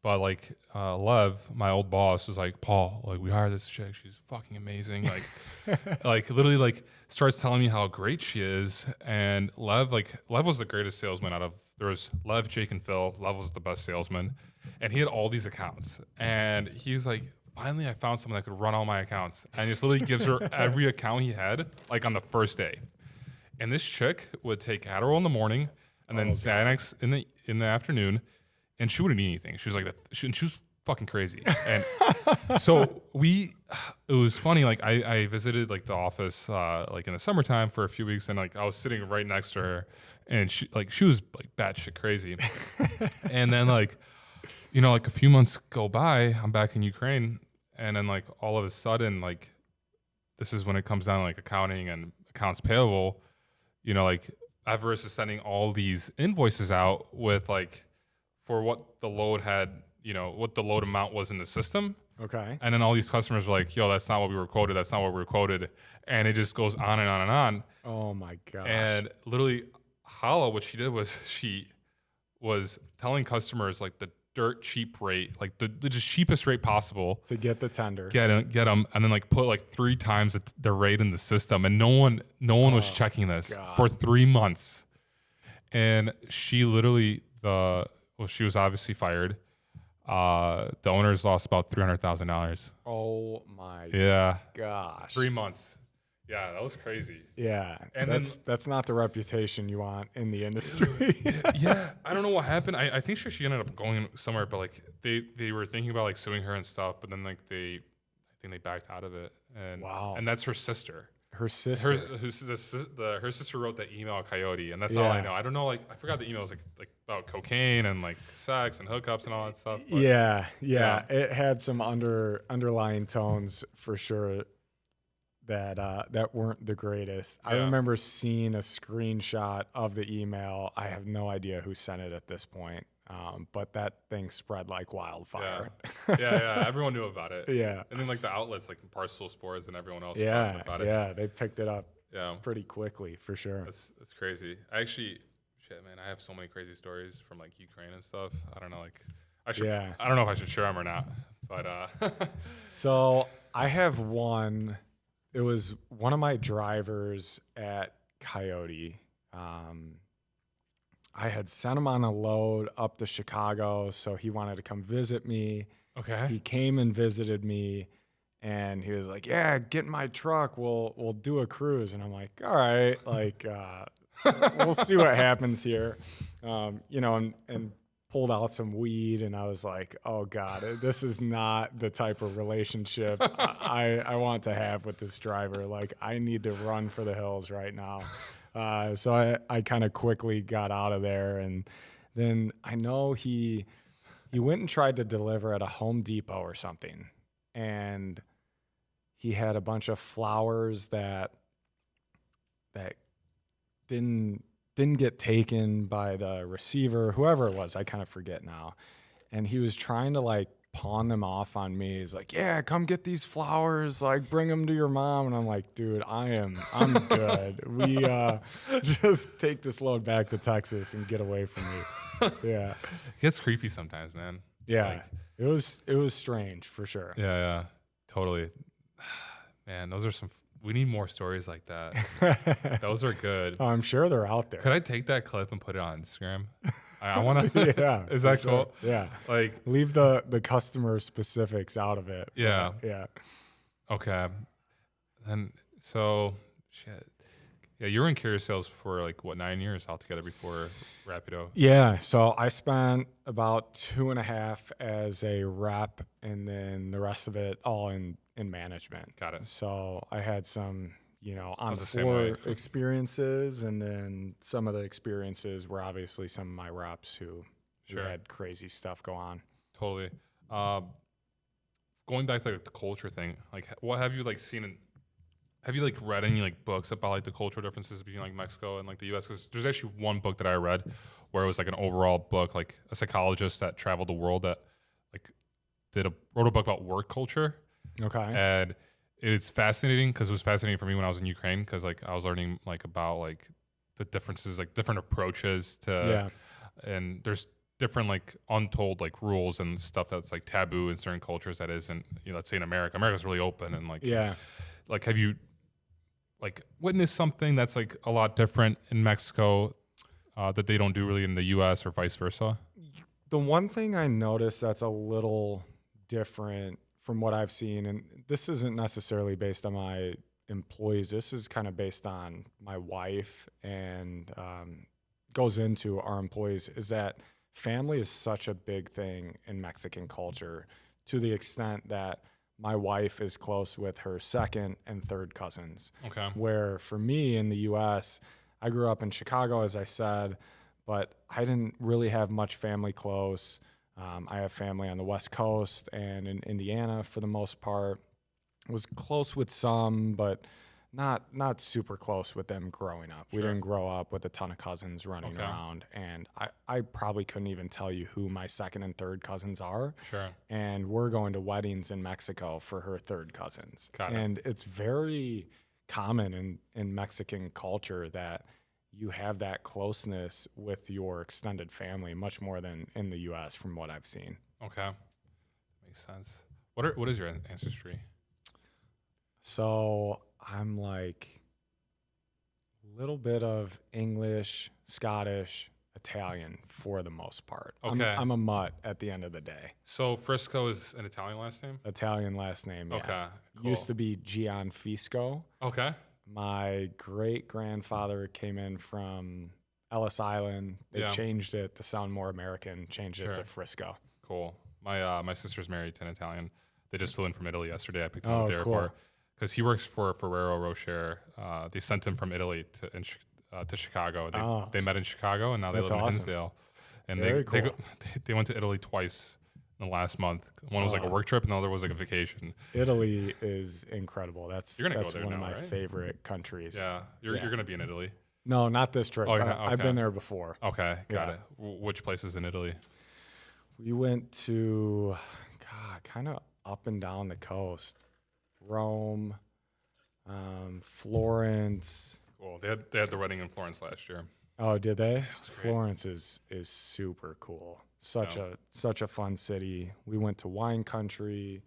S2: But like Lev, my old boss, was like, Paul, like we hired this chick. She's fucking amazing. Like, like literally like starts telling me how great she is. And Lev was the greatest salesman out of, there was Lev, Jake, and Phil. Lev was the best salesman. And he had all these accounts. And he's like, finally I found someone that could run all my accounts. And he just literally gives her every account he had, like on the first day. And this chick would take Adderall in the morning and then Xanax in the afternoon. And she wouldn't eat anything. She was like, she was fucking crazy. And so it was funny. Like I visited like the office like in the summertime for a few weeks, and like I was sitting right next to her, and she was like batshit crazy. And then like, you know, like a few months go by, I'm back in Ukraine, and then like all of a sudden, like this is when it comes down to like accounting and accounts payable. You know, like Everest is sending all these invoices out with like, for what the load had, you know, what the load amount was in the system.
S1: Okay.
S2: And then all these customers were like, yo, that's not what we were quoted. That's not what we were quoted. And it just goes on and on and on.
S1: Oh my gosh.
S2: And literally Hala, what she did was she was telling customers like the dirt cheap rate, like the just cheapest rate possible.
S1: To get the tender.
S2: Get them, and then like put like 3 times the rate in the system. And no one was checking this for 3 months. And she literally, she was obviously fired. The owners lost about $300,000.
S1: Oh my gosh.
S2: 3 months. Yeah, that was crazy.
S1: Yeah.
S2: And
S1: that's not the reputation you want in the industry.
S2: Yeah. I don't know what happened. I think she ended up going somewhere, but like they were thinking about like suing her and stuff, but then like I think they backed out of it. And
S1: wow.
S2: And that's her sister.
S1: Her sister.
S2: Her sister wrote that email Coyote, and that's all I know. I don't know, like I forgot the email was like about cocaine and like sex and hookups and all that stuff. But,
S1: yeah. It had some underlying tones for sure that weren't the greatest. Yeah. I remember seeing a screenshot of the email. I have no idea who sent it at this point. But that thing spread like wildfire.
S2: Yeah. Everyone knew about it.
S1: Yeah.
S2: And then like the outlets like Barstool Sports and everyone else talking about it.
S1: Yeah, they picked it up
S2: Yeah.
S1: pretty quickly for sure.
S2: That's crazy. I actually, shit, man, I have so many crazy stories from like Ukraine and stuff. I don't know, like I don't know if I should share them or not, but
S1: So I have one. It was one of my drivers at Coyote. I had sent him on a load up to Chicago, so he wanted to come visit me.
S2: Okay.
S1: He came and visited me, and he was like, "Yeah, get in my truck. We'll do a cruise." And I'm like, "All right, like we'll see what happens here." You know, and pulled out some weed, and I was like, "Oh God, this is not the type of relationship I want to have with this driver. Like, I need to run for the hills right now." So I kind of quickly got out of there, and then I know he went and tried to deliver at a Home Depot or something, and he had a bunch of flowers that didn't get taken by the receiver, whoever it was. I kind of forget now, and he was trying to like pawn them off on me. He's like, "Yeah, come get these flowers, like bring them to your mom." And I'm like, "Dude, I'm good. We just take this load back to Texas and get away from me." Yeah.
S2: It gets creepy sometimes, man.
S1: Yeah.
S2: Like,
S1: it was strange for sure.
S2: Yeah. Totally. Man, we need more stories like that. Those are good.
S1: Oh, I'm sure they're out there.
S2: Could I take that clip and put it on Instagram? I want to.
S1: Yeah.
S2: Is that cool?
S1: Sure. Yeah.
S2: Like,
S1: leave the customer specifics out of it.
S2: Yeah.
S1: Yeah.
S2: Okay. Then so shit. Yeah, you were in carrier sales for like what, 9 years altogether before Rapido?
S1: Yeah. So I spent about 2.5 as a rep, and then the rest of it all in management.
S2: Got it.
S1: So I had some, on the
S2: same
S1: floor
S2: way.
S1: experiences, and then some of the experiences were obviously some of my reps who had crazy stuff go on.
S2: Totally. Going back to like the culture thing, like what have you like seen have you like read any like books about like the cultural differences between like Mexico and like the US? Because there's actually one book that I read where it was like an overall book, like a psychologist that traveled the world that like wrote a book about work culture.
S1: Okay.
S2: And it's fascinating because it was fascinating for me when I was in Ukraine, because like I was learning like about like the differences, like different approaches to and there's different like untold like rules and stuff that's like taboo in certain cultures that isn't, let's say in America's really open and like,
S1: Yeah.
S2: like, have you like witnessed something that's like a lot different in Mexico that they don't do really in the US or vice versa?
S1: The one thing I noticed that's a little different from what I've seen, and this isn't necessarily based on my employees, this is kind of based on my wife and goes into our employees, is that family is such a big thing in Mexican culture, to the extent that my wife is close with her second and third cousins.
S2: Okay.
S1: Where for me in the US, I grew up in Chicago, as I said, but I didn't really have much family close. I have family on the West Coast and in Indiana for the most part. Was close with some, but not super close with them growing up.
S2: Sure.
S1: We didn't grow up with a ton of cousins running
S2: Okay.
S1: around, and I probably couldn't even tell you who my second and third cousins are.
S2: Sure.
S1: And we're going to weddings in Mexico for her third cousins.
S2: Got it.
S1: And it's very common in Mexican culture that you have that closeness with your extended family much more than in the U.S. from what I've seen.
S2: Okay. Makes sense. What is your ancestry?
S1: So I'm like a little bit of English, Scottish, Italian for the most part.
S2: Okay.
S1: I'm a mutt at the end of the day.
S2: So Frisco is an Italian last name?
S1: Italian last name, yeah.
S2: Okay. Cool.
S1: Used to be Gianfisco.
S2: Okay.
S1: My great-grandfather came in from Ellis Island. They
S2: Yeah.
S1: changed it to sound more American, changed
S2: Sure.
S1: it to Frisco.
S2: Cool. My sister's married to an Italian. They just flew in from Italy yesterday. I picked him up at the
S1: cool.
S2: airport because he works for Ferrero Rocher. They sent him from Italy to Chicago. They met in Chicago, and now they
S1: That's
S2: live in
S1: awesome.
S2: Hinsdale. And
S1: Very cool.
S2: they went to Italy twice in the last month. One was like a work trip, and the other was like a vacation.
S1: Italy is incredible.
S2: You're
S1: That's
S2: gonna go there
S1: one of
S2: now,
S1: my
S2: right?
S1: favorite countries.
S2: Yeah, you're gonna be in Italy.
S1: No, not this trip.
S2: Oh, you're not?
S1: I've
S2: Okay.
S1: been there before.
S2: Okay, got
S1: Yeah.
S2: it. Which places in Italy?
S1: We went to, kind of up and down the coast. Rome, Florence.
S2: Cool. They had the wedding in Florence last year.
S1: Oh, did they?
S2: was great.
S1: Florence is super cool. Such
S2: Yeah.
S1: a fun city. We went to wine country.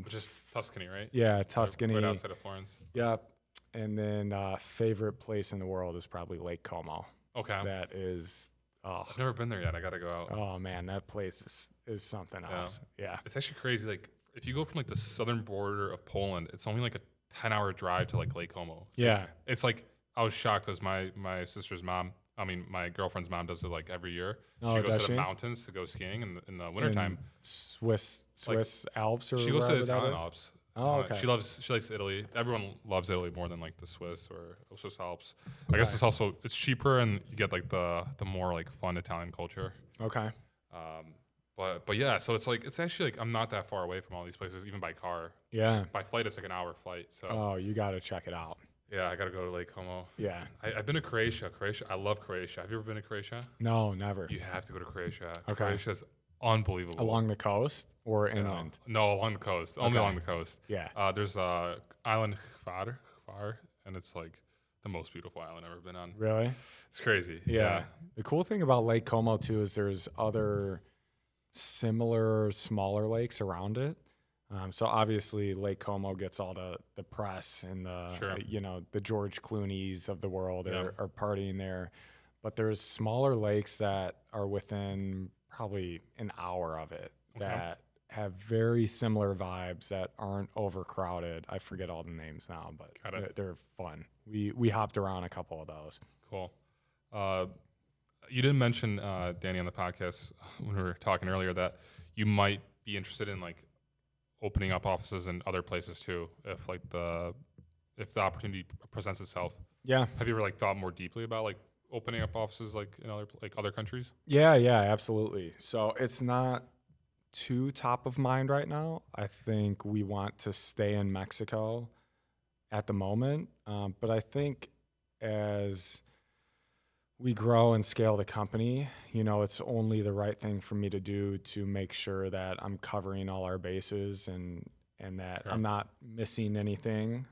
S2: Which is Tuscany, right?
S1: Yeah, Tuscany.
S2: Right outside of Florence.
S1: Yep. And then favorite place in the world is probably Lake Como.
S2: Okay.
S1: That is,
S2: I've never been there yet. I gotta go out.
S1: oh man, that place is something
S2: Yeah.
S1: else. Yeah.
S2: It's actually crazy. Like if you go from like the southern border of Poland, it's only like a 10-hour drive to like Lake Como.
S1: Yeah.
S2: It's like I was shocked because my sister's mom, my girlfriend's mom does it like every year.
S1: Oh,
S2: She goes
S1: does
S2: to the
S1: she?
S2: mountains to go skiing in the wintertime.
S1: In Swiss Alps or
S2: She goes to
S1: wherever
S2: the
S1: that
S2: Italian
S1: is?
S2: Alps.
S1: Oh, okay.
S2: She likes Italy. Everyone loves Italy more than like the Swiss or Swiss Alps. I guess it's cheaper and you get like the more like fun Italian culture.
S1: Okay.
S2: But yeah, so it's actually like I'm not that far away from all these places, even by car.
S1: Yeah.
S2: By flight, it's like an hour flight. So
S1: Oh, you got to check it out.
S2: yeah, I gotta go to Lake Como.
S1: Yeah.
S2: I've been to Croatia. I love Croatia. Have you ever been to Croatia?
S1: No, never.
S2: You have to go to Croatia.
S1: Okay.
S2: Croatia's unbelievable.
S1: Along the coast or
S2: Yeah.
S1: inland?
S2: No, along the coast. Only
S1: Okay.
S2: along the coast.
S1: Yeah.
S2: There's island Hvar, and it's like the most beautiful island I've ever been on.
S1: Really?
S2: It's crazy.
S1: Yeah. The cool thing about Lake Como too is there's other similar smaller lakes around it. So obviously Lake Como gets all the press and the
S2: Sure.
S1: the George Clooney's of the world
S2: Yeah.
S1: are partying there, but there's smaller lakes that are within probably an hour of it
S2: Okay.
S1: that have very similar vibes that aren't overcrowded. I forget all the names now, but
S2: Got it.
S1: they're fun. We hopped around a couple of those.
S2: Cool. You didn't mention Danny on the podcast when we were talking earlier that you might be interested in like opening up offices in other places too, if the opportunity presents itself.
S1: Yeah.
S2: Have you ever like thought more deeply about like opening up offices like in other countries?
S1: Yeah, absolutely. So it's not too top of mind right now. I think we want to stay in Mexico at the moment. But I think as we grow and scale the company, it's only the right thing for me to do to make sure that I'm covering all our bases and that
S2: Sure.
S1: I'm not missing anything.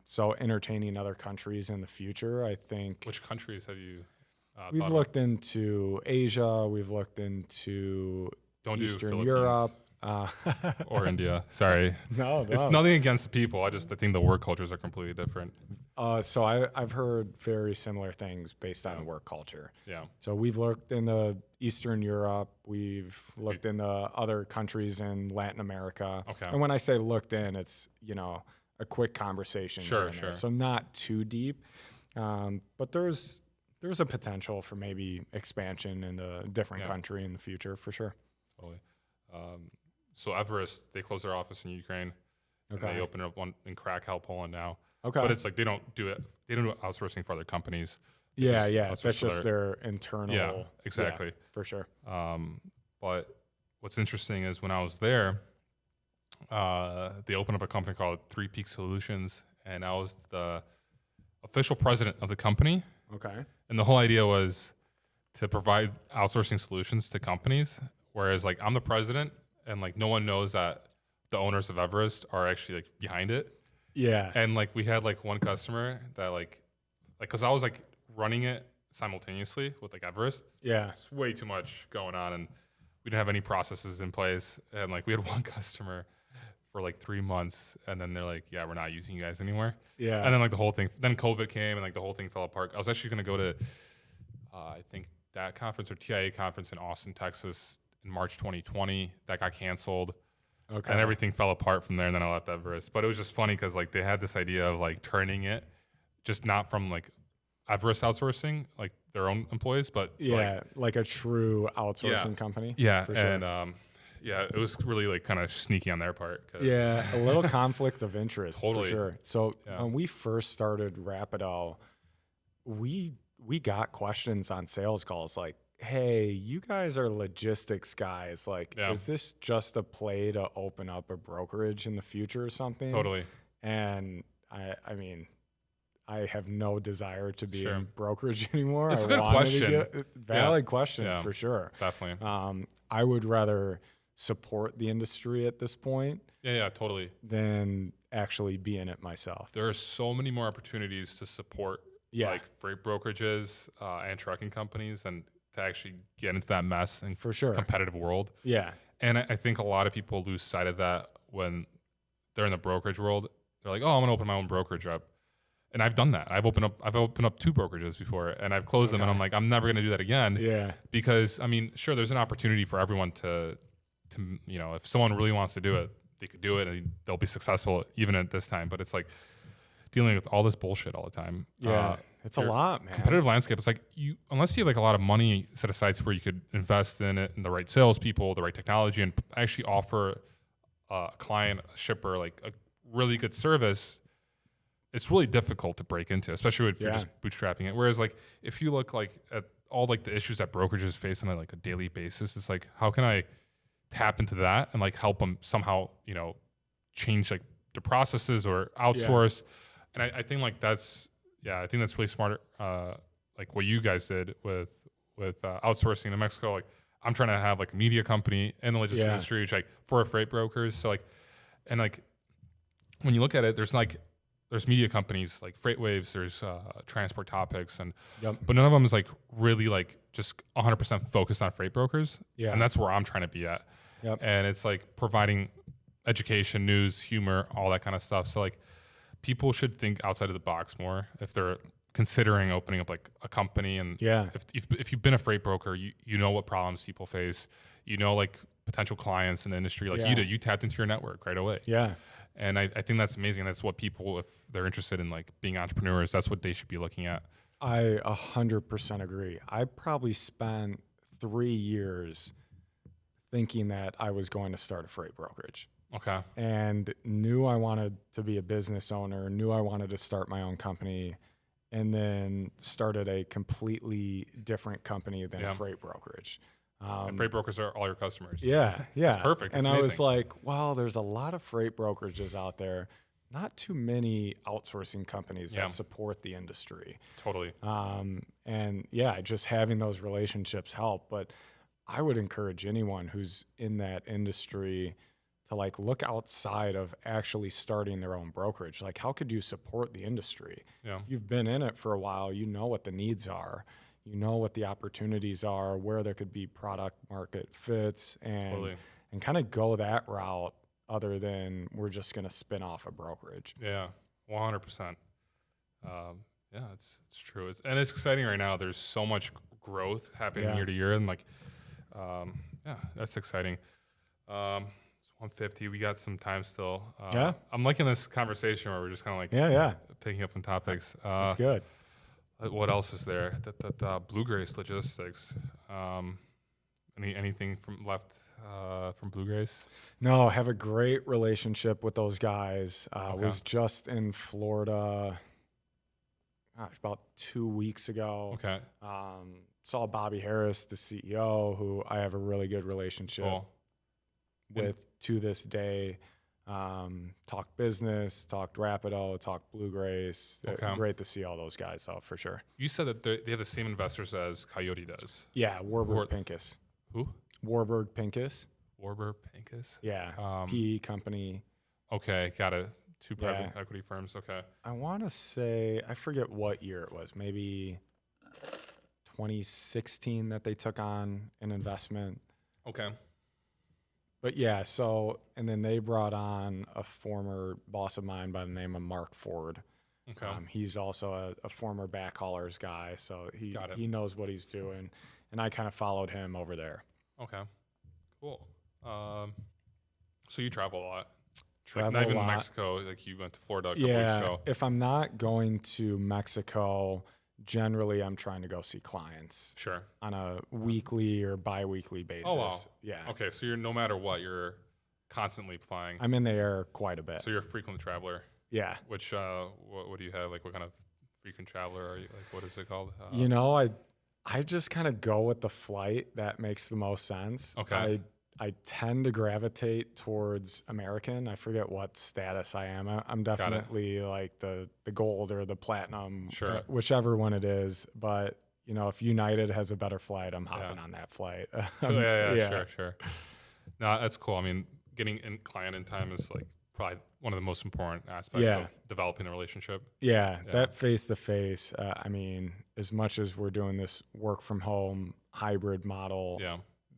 S1: So entertaining other countries in the future, I think.
S2: Which countries have you
S1: We've looked into Asia. We've looked into
S2: Don't do
S1: Eastern
S2: Philippines
S1: Europe.
S2: or India. Sorry.
S1: No,
S2: It's nothing against the people. I think the work cultures are completely different.
S1: So I've heard very similar things based on work culture.
S2: Yeah.
S1: So we've looked into Eastern Europe. We've looked into other countries in Latin America.
S2: Okay.
S1: And when I say looked in, it's, a quick conversation.
S2: Sure.
S1: So not too deep. But there's a potential for maybe expansion into a different country in the future for sure.
S2: Totally. So Everest, they closed their office in Ukraine. And they opened up one in Krakow, Poland now. Okay. But it's like they don't do outsourcing for other companies.
S1: Yeah. That's just their internal.
S2: Yeah, exactly.
S1: Yeah, for sure.
S2: But what's interesting is when I was there, they opened up a company called Three Peak Solutions, and I was the official president of the company.
S1: Okay.
S2: And the whole idea was to provide outsourcing solutions to companies, whereas like I'm the president and like no one knows that the owners of Everest are actually like behind it.
S1: Yeah.
S2: And like we had like one customer that like cause I was like running it simultaneously with like Everest.
S1: Yeah.
S2: It's way too much going on and we didn't have any processes in place. And like we had one customer for like 3 months and then they're like, yeah, we're not using you guys anymore.
S1: Yeah.
S2: And then like the whole thing, then COVID came and like the whole thing fell apart. I was actually going to go to, I think that conference or TIA conference in Austin, Texas in March 2020. That got canceled. Okay. And everything fell apart from there. And then I left Everest. But it was just funny because like they had this idea of like turning it just not from like Everest outsourcing, like their own employees, but
S1: like a true outsourcing company.
S2: Yeah.
S1: For sure.
S2: And it was really like kind of sneaky on their part.
S1: Yeah. A little conflict of interest.
S2: Totally.
S1: For sure. So when we first started Rapido, we got questions on sales calls like, hey, you guys are logistics guys. Like, is this just a play to open up a brokerage in the future or something?
S2: Totally.
S1: And I mean, I have no desire to be in brokerage anymore.
S2: It's a good question.
S1: Valid question for sure.
S2: Definitely.
S1: I would rather support the industry at this point.
S2: Yeah, totally.
S1: Than actually be in it myself.
S2: There are so many more opportunities to support like freight brokerages and trucking companies and to actually get into that mess and
S1: for sure
S2: competitive world.
S1: Yeah.
S2: And I think a lot of people lose sight of that when they're in the brokerage world. They're like, oh, I'm going to open my own brokerage up. And I've done that. I've opened up 2 brokerages before and I've closed them and I'm like, I'm never going to do that again.
S1: Yeah.
S2: Because I mean, sure, there's an opportunity for everyone to, if someone really wants to do it, they could do it and they'll be successful even at this time. But it's like dealing with all this bullshit all the time.
S1: Yeah. It's a lot, man.
S2: Competitive landscape. It's like unless you have like a lot of money set aside where you could invest in it and the right salespeople, the right technology, and actually offer a client, a shipper, like a really good service, it's really difficult to break into, especially if you're just bootstrapping it. Whereas like if you look like at all like the issues that brokerages face on like a daily basis, it's like how can I tap into that and like help them somehow, change like the processes or outsource. And I think like I think that's really smart. Like what you guys did with outsourcing in Mexico. Like I'm trying to have like a media company in the logistics industry, which like for freight brokers. So like, and like when you look at it, there's media companies like FreightWaves, there's Transport Topics, and but none of them is like really like just 100% focused on freight brokers. Yeah, and that's where I'm trying to be at. Yep. And it's like providing education, news, humor, all that kind of stuff. So like people should think outside of the box more if they're considering opening up like a company. And if you've been a freight broker, you know what problems people face, like potential clients in the industry, like you tapped into your network right away. Yeah. And I think that's amazing. That's what people, if they're interested in like being entrepreneurs, that's what they should be looking at.
S1: I 100% agree. I probably spent 3 years thinking that I was going to start a freight brokerage.
S2: Okay.
S1: And knew I wanted to be a business owner, knew I wanted to start my own company, and then started a completely different company than a freight brokerage.
S2: And freight brokers are all your customers.
S1: Yeah, yeah.
S2: It's perfect. It's
S1: and
S2: amazing.
S1: I was like, wow, there's a lot of freight brokerages out there. Not too many outsourcing companies that support the industry.
S2: Totally.
S1: And just having those relationships help. But I would encourage anyone who's in that industry to like look outside of actually starting their own brokerage. Like, how could you support the industry? Yeah. If you've been in it for a while, you know what the needs are. you know what the opportunities are, where there could be product market fits, and kind of go that route other than we're just going to spin off a brokerage.
S2: Yeah, 100%. Yeah, it's true. And it's exciting right now. There's so much growth happening year to year, and like, yeah, that's exciting. It's 1:50. We got some time still. I'm liking this conversation where we're just kind of like picking up on topics.
S1: That's good.
S2: What else is there? Blue Grace Logistics. Anything left from Blue Grace?
S1: No, have a great relationship with those guys. Was just in Florida, about 2 weeks ago.
S2: Okay.
S1: Saw Bobby Harris, the CEO, who I have a really good relationship with to this day. Talked business, talked Rapido, talked Blue Grace. Great to see all those guys out for sure.
S2: You said that they have the same investors as Coyote does.
S1: Yeah, Warburg Pincus.
S2: Who?
S1: Warburg Pincus.
S2: Warburg Pincus?
S1: Yeah, PE company.
S2: Okay, got it. 2 private equity firms. Okay.
S1: I want to say, I forget what year it was, maybe 2016 that they took on an investment.
S2: Okay.
S1: But yeah, so, and then they brought on a former boss of mine by the name of Mark Ford.
S2: Okay.
S1: He's also a former backhaulers guy, so he knows what he's doing, and I kind of followed him over there.
S2: Okay. Cool. So you travel a lot.
S1: Travel
S2: not even
S1: a lot.
S2: Mexico, like you went to Florida a couple weeks ago.
S1: If I'm not going to Mexico, generally I'm trying to go see clients.
S2: Sure.
S1: On a weekly or bi-weekly basis.
S2: Oh, wow.
S1: Yeah.
S2: Okay, so you're no matter what, you're constantly flying.
S1: I'm in the air quite a bit.
S2: So you're a frequent traveler.
S1: Yeah.
S2: Which what do you have? Like what kind of frequent traveler are you? Like what is it called?
S1: I just kind of go with the flight that makes the most sense.
S2: Okay.
S1: I tend to gravitate towards American. I forget what status I am. I'm definitely like the gold or the platinum,
S2: sure,
S1: whichever one it is. But if United has a better flight, I'm hopping on that flight.
S2: Sure. No, that's cool. I mean, getting client in time is like probably one of the most important aspects of developing a relationship.
S1: Yeah, that face-to-face. I mean, as much as we're doing this work from home hybrid model,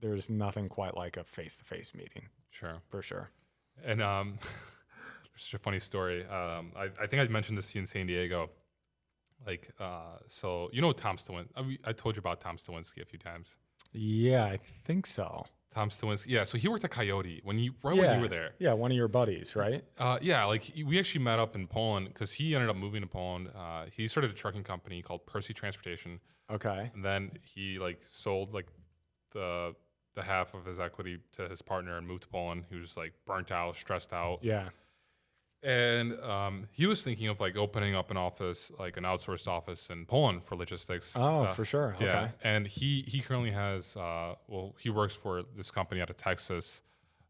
S1: there's nothing quite like a face-to-face meeting.
S2: Sure. For
S1: sure.
S2: And there's such a funny story. I think I mentioned this to you in San Diego. Like, so Tom Stawinski. I told you about Tom Stawinski a few times.
S1: Yeah, I think so.
S2: Tom Stawinski. Yeah, so he worked at Coyote when you were there.
S1: Yeah, one of your buddies, right?
S2: Like we actually met up in Poland because he ended up moving to Poland. He started a trucking company called Percy Transportation.
S1: Okay.
S2: And then he like sold like the half of his equity to his partner and moved to Poland. He was like burnt out, stressed out.
S1: Yeah.
S2: And he was thinking of like opening up an office, like an outsourced office in Poland for logistics.
S1: Oh, for sure.
S2: Yeah.
S1: Okay.
S2: And he currently has, he works for this company out of Texas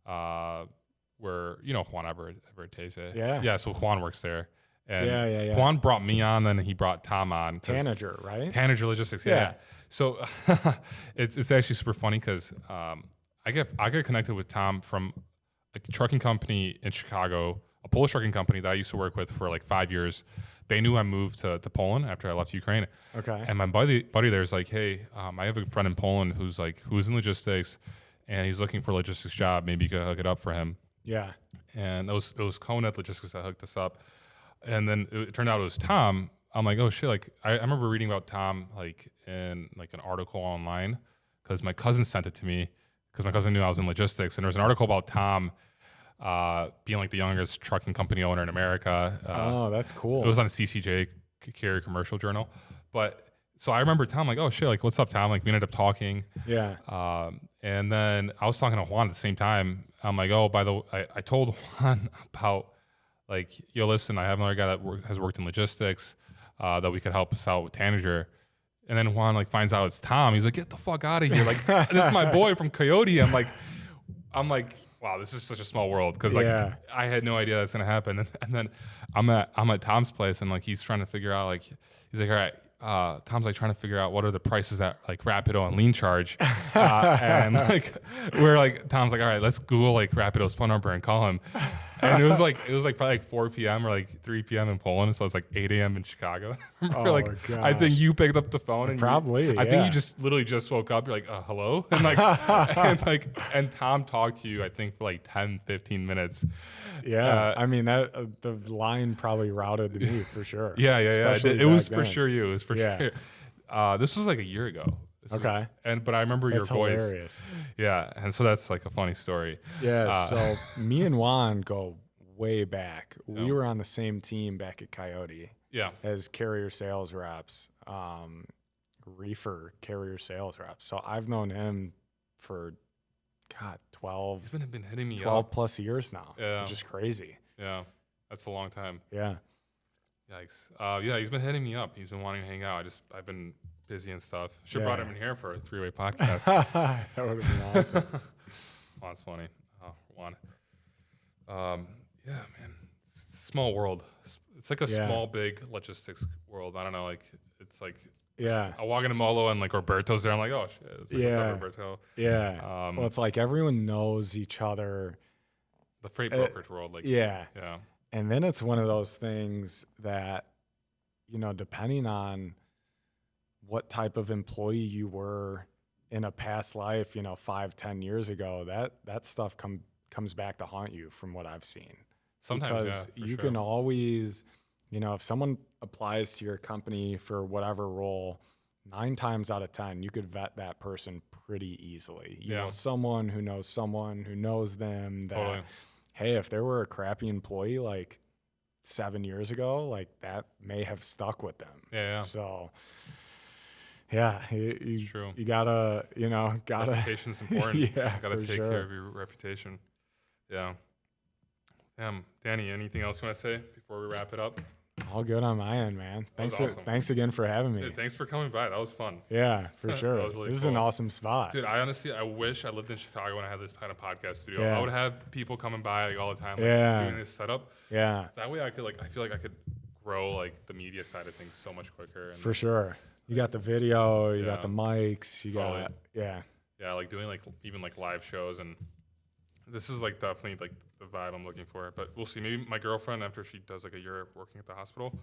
S2: where, Juan Abertese.
S1: Yeah.
S2: Yeah. So Juan works there. And
S1: yeah.
S2: Juan brought me on, then he brought Tom on.
S1: Tanager, right?
S2: Tanager Logistics. Yeah. So it's actually super funny because I get connected with Tom from a trucking company in Chicago, a Polish trucking company that I used to work with for like 5 years. They knew I moved to Poland after I left Ukraine.
S1: Okay.
S2: And my buddy there's like, hey, I have a friend in Poland who's in logistics, and he's looking for a logistics job. Maybe you could hook it up for him.
S1: Yeah.
S2: And it was Conet Logistics that hooked us up. And then it turned out it was Tom. I'm like, oh shit! Like I remember reading about Tom like in like an article online because my cousin sent it to me because my cousin knew I was in logistics, and there was an article about Tom being like the youngest trucking company owner in America.
S1: Oh, that's cool.
S2: It was on CCJ, Carrier Commercial Journal. But so I remember Tom like, oh shit, like what's up, Tom? Like we ended up talking.
S1: Yeah.
S2: And then I was talking to Juan at the same time. I'm like, oh, by the way, I told Juan about like, yo, listen, I have another guy that has worked in logistics that we could help us out with Tanager. And then Juan like finds out it's Tom. He's like, get the fuck out of here. Like, this is my boy from Coyote. I'm like, wow, this is such a small world. Cause like I had no idea that's going to happen. And then I'm at Tom's place and like, he's trying to figure out like, he's like, all right, Tom's like trying to figure out what are the prices that like Rapido and Lean charge. And like, we're like, Tom's like, all right, let's Google like Rapido's phone number and call him. And it was like probably like 4 p.m. or like 3 p.m. in Poland, so it's like 8 a.m. in Chicago.
S1: Oh,
S2: like I think you picked up the phone and
S1: probably.
S2: I think you just literally just woke up. You're like, hello, and and Tom talked to you. I think for like 10, 15 minutes.
S1: Yeah, I mean that the line probably routed to me for sure.
S2: Yeah.
S1: Especially
S2: It was
S1: back
S2: for
S1: then.
S2: sure you. It was for sure. This was like a year ago.
S1: Okay.
S2: But I remember
S1: That's
S2: your voice.
S1: hilarious.
S2: Yeah, and so that's like a funny story.
S1: Yeah. So me and Juan go way back. We
S2: Yeah.
S1: were on the same team back at Coyote
S2: Yeah.
S1: as carrier sales reps, reefer carrier sales reps. So I've known him for 12
S2: He's been hitting me
S1: 12
S2: up.
S1: plus years now.
S2: Yeah.
S1: Which is crazy.
S2: Yeah, that's a long time.
S1: Yeah.
S2: Yikes. Yeah, he's been hitting me up. He's been wanting to hang out. I've been busy and stuff. Should have brought him in here for a 3-way podcast.
S1: That would have been awesome.
S2: Oh, that's funny. Oh, Juan. Yeah, man. It's a small world. It's like a small, big logistics world. I don't know. Like it's like
S1: Yeah.
S2: I walk into Molo and like Roberto's there. I'm like, oh shit. It's like, what's up, Roberto?
S1: Yeah. Well, it's like everyone knows each other.
S2: The freight brokerage world. Like
S1: Yeah.
S2: Yeah.
S1: And then it's one of those things that, depending on what type of employee you were in a past life, 5-10 years ago, that stuff comes back to haunt you from what I've seen.
S2: Sometimes,
S1: because
S2: yeah,
S1: you can always, if someone applies to your company for whatever role, 9 times out of 10, you could vet that person pretty easily. You know someone who knows them that,
S2: Totally.
S1: hey, if there were a crappy employee like 7 years ago, like that may have stuck with them.
S2: Yeah.
S1: So yeah,
S2: True.
S1: you gotta,
S2: Reputation's important.
S1: Yeah,
S2: You gotta
S1: for
S2: take
S1: sure.
S2: care of your reputation. Yeah. Danny, anything else you want to say before we wrap it up?
S1: All good on my end, man.
S2: That was awesome.
S1: Thanks again for having me.
S2: Dude, thanks for coming by. That was fun.
S1: Yeah, for sure.
S2: That was really
S1: This is
S2: cool.
S1: an awesome spot.
S2: Dude, I wish I lived in Chicago when I had this kind of podcast studio.
S1: Yeah.
S2: I would have people coming by like all the time, like,
S1: Yeah.
S2: doing this setup.
S1: Yeah,
S2: That way I feel like I could grow like the media side of things so much quicker. And
S1: for sure. You got the video, you got
S2: Yeah.
S1: the mics, you
S2: Totally.
S1: got, yeah.
S2: yeah, like doing like even like live shows, and this is like definitely like the vibe I'm looking for. But we'll see. Maybe my girlfriend, after she does like a year working at the hospital,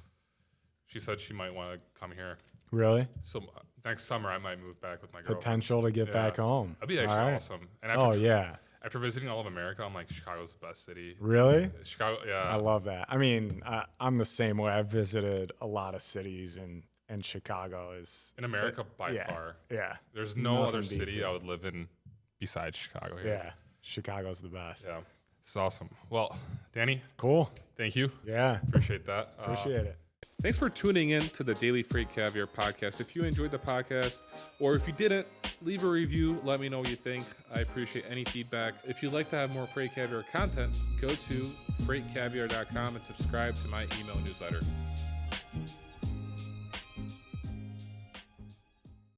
S2: she said she might want to come here.
S1: Really?
S2: So next summer I might move back with my girlfriend.
S1: Potential to get
S2: Yeah.
S1: back home.
S2: That'd be actually
S1: All right.
S2: awesome. And after
S1: Yeah.
S2: after visiting all of America, I'm like, Chicago's the best city.
S1: Really?
S2: Chicago, yeah.
S1: I love that. I mean, I'm the same way. I've visited a lot of cities, and Chicago is
S2: In America, by
S1: yeah.
S2: far.
S1: Yeah.
S2: There's no other
S1: Nothing beats
S2: city
S1: it.
S2: I would live in besides Chicago here.
S1: Yeah. Chicago's the best.
S2: Yeah. It's awesome. Well, Danny,
S1: Cool.
S2: thank you.
S1: Yeah.
S2: Appreciate that.
S1: Appreciate it.
S2: Thanks for tuning in to the Daily Freight Caviar Podcast. If you enjoyed the podcast, or if you didn't, leave a review. Let me know what you think. I appreciate any feedback. If you'd like to have more Freight Caviar content, go to freightcaviar.com and subscribe to my email newsletter.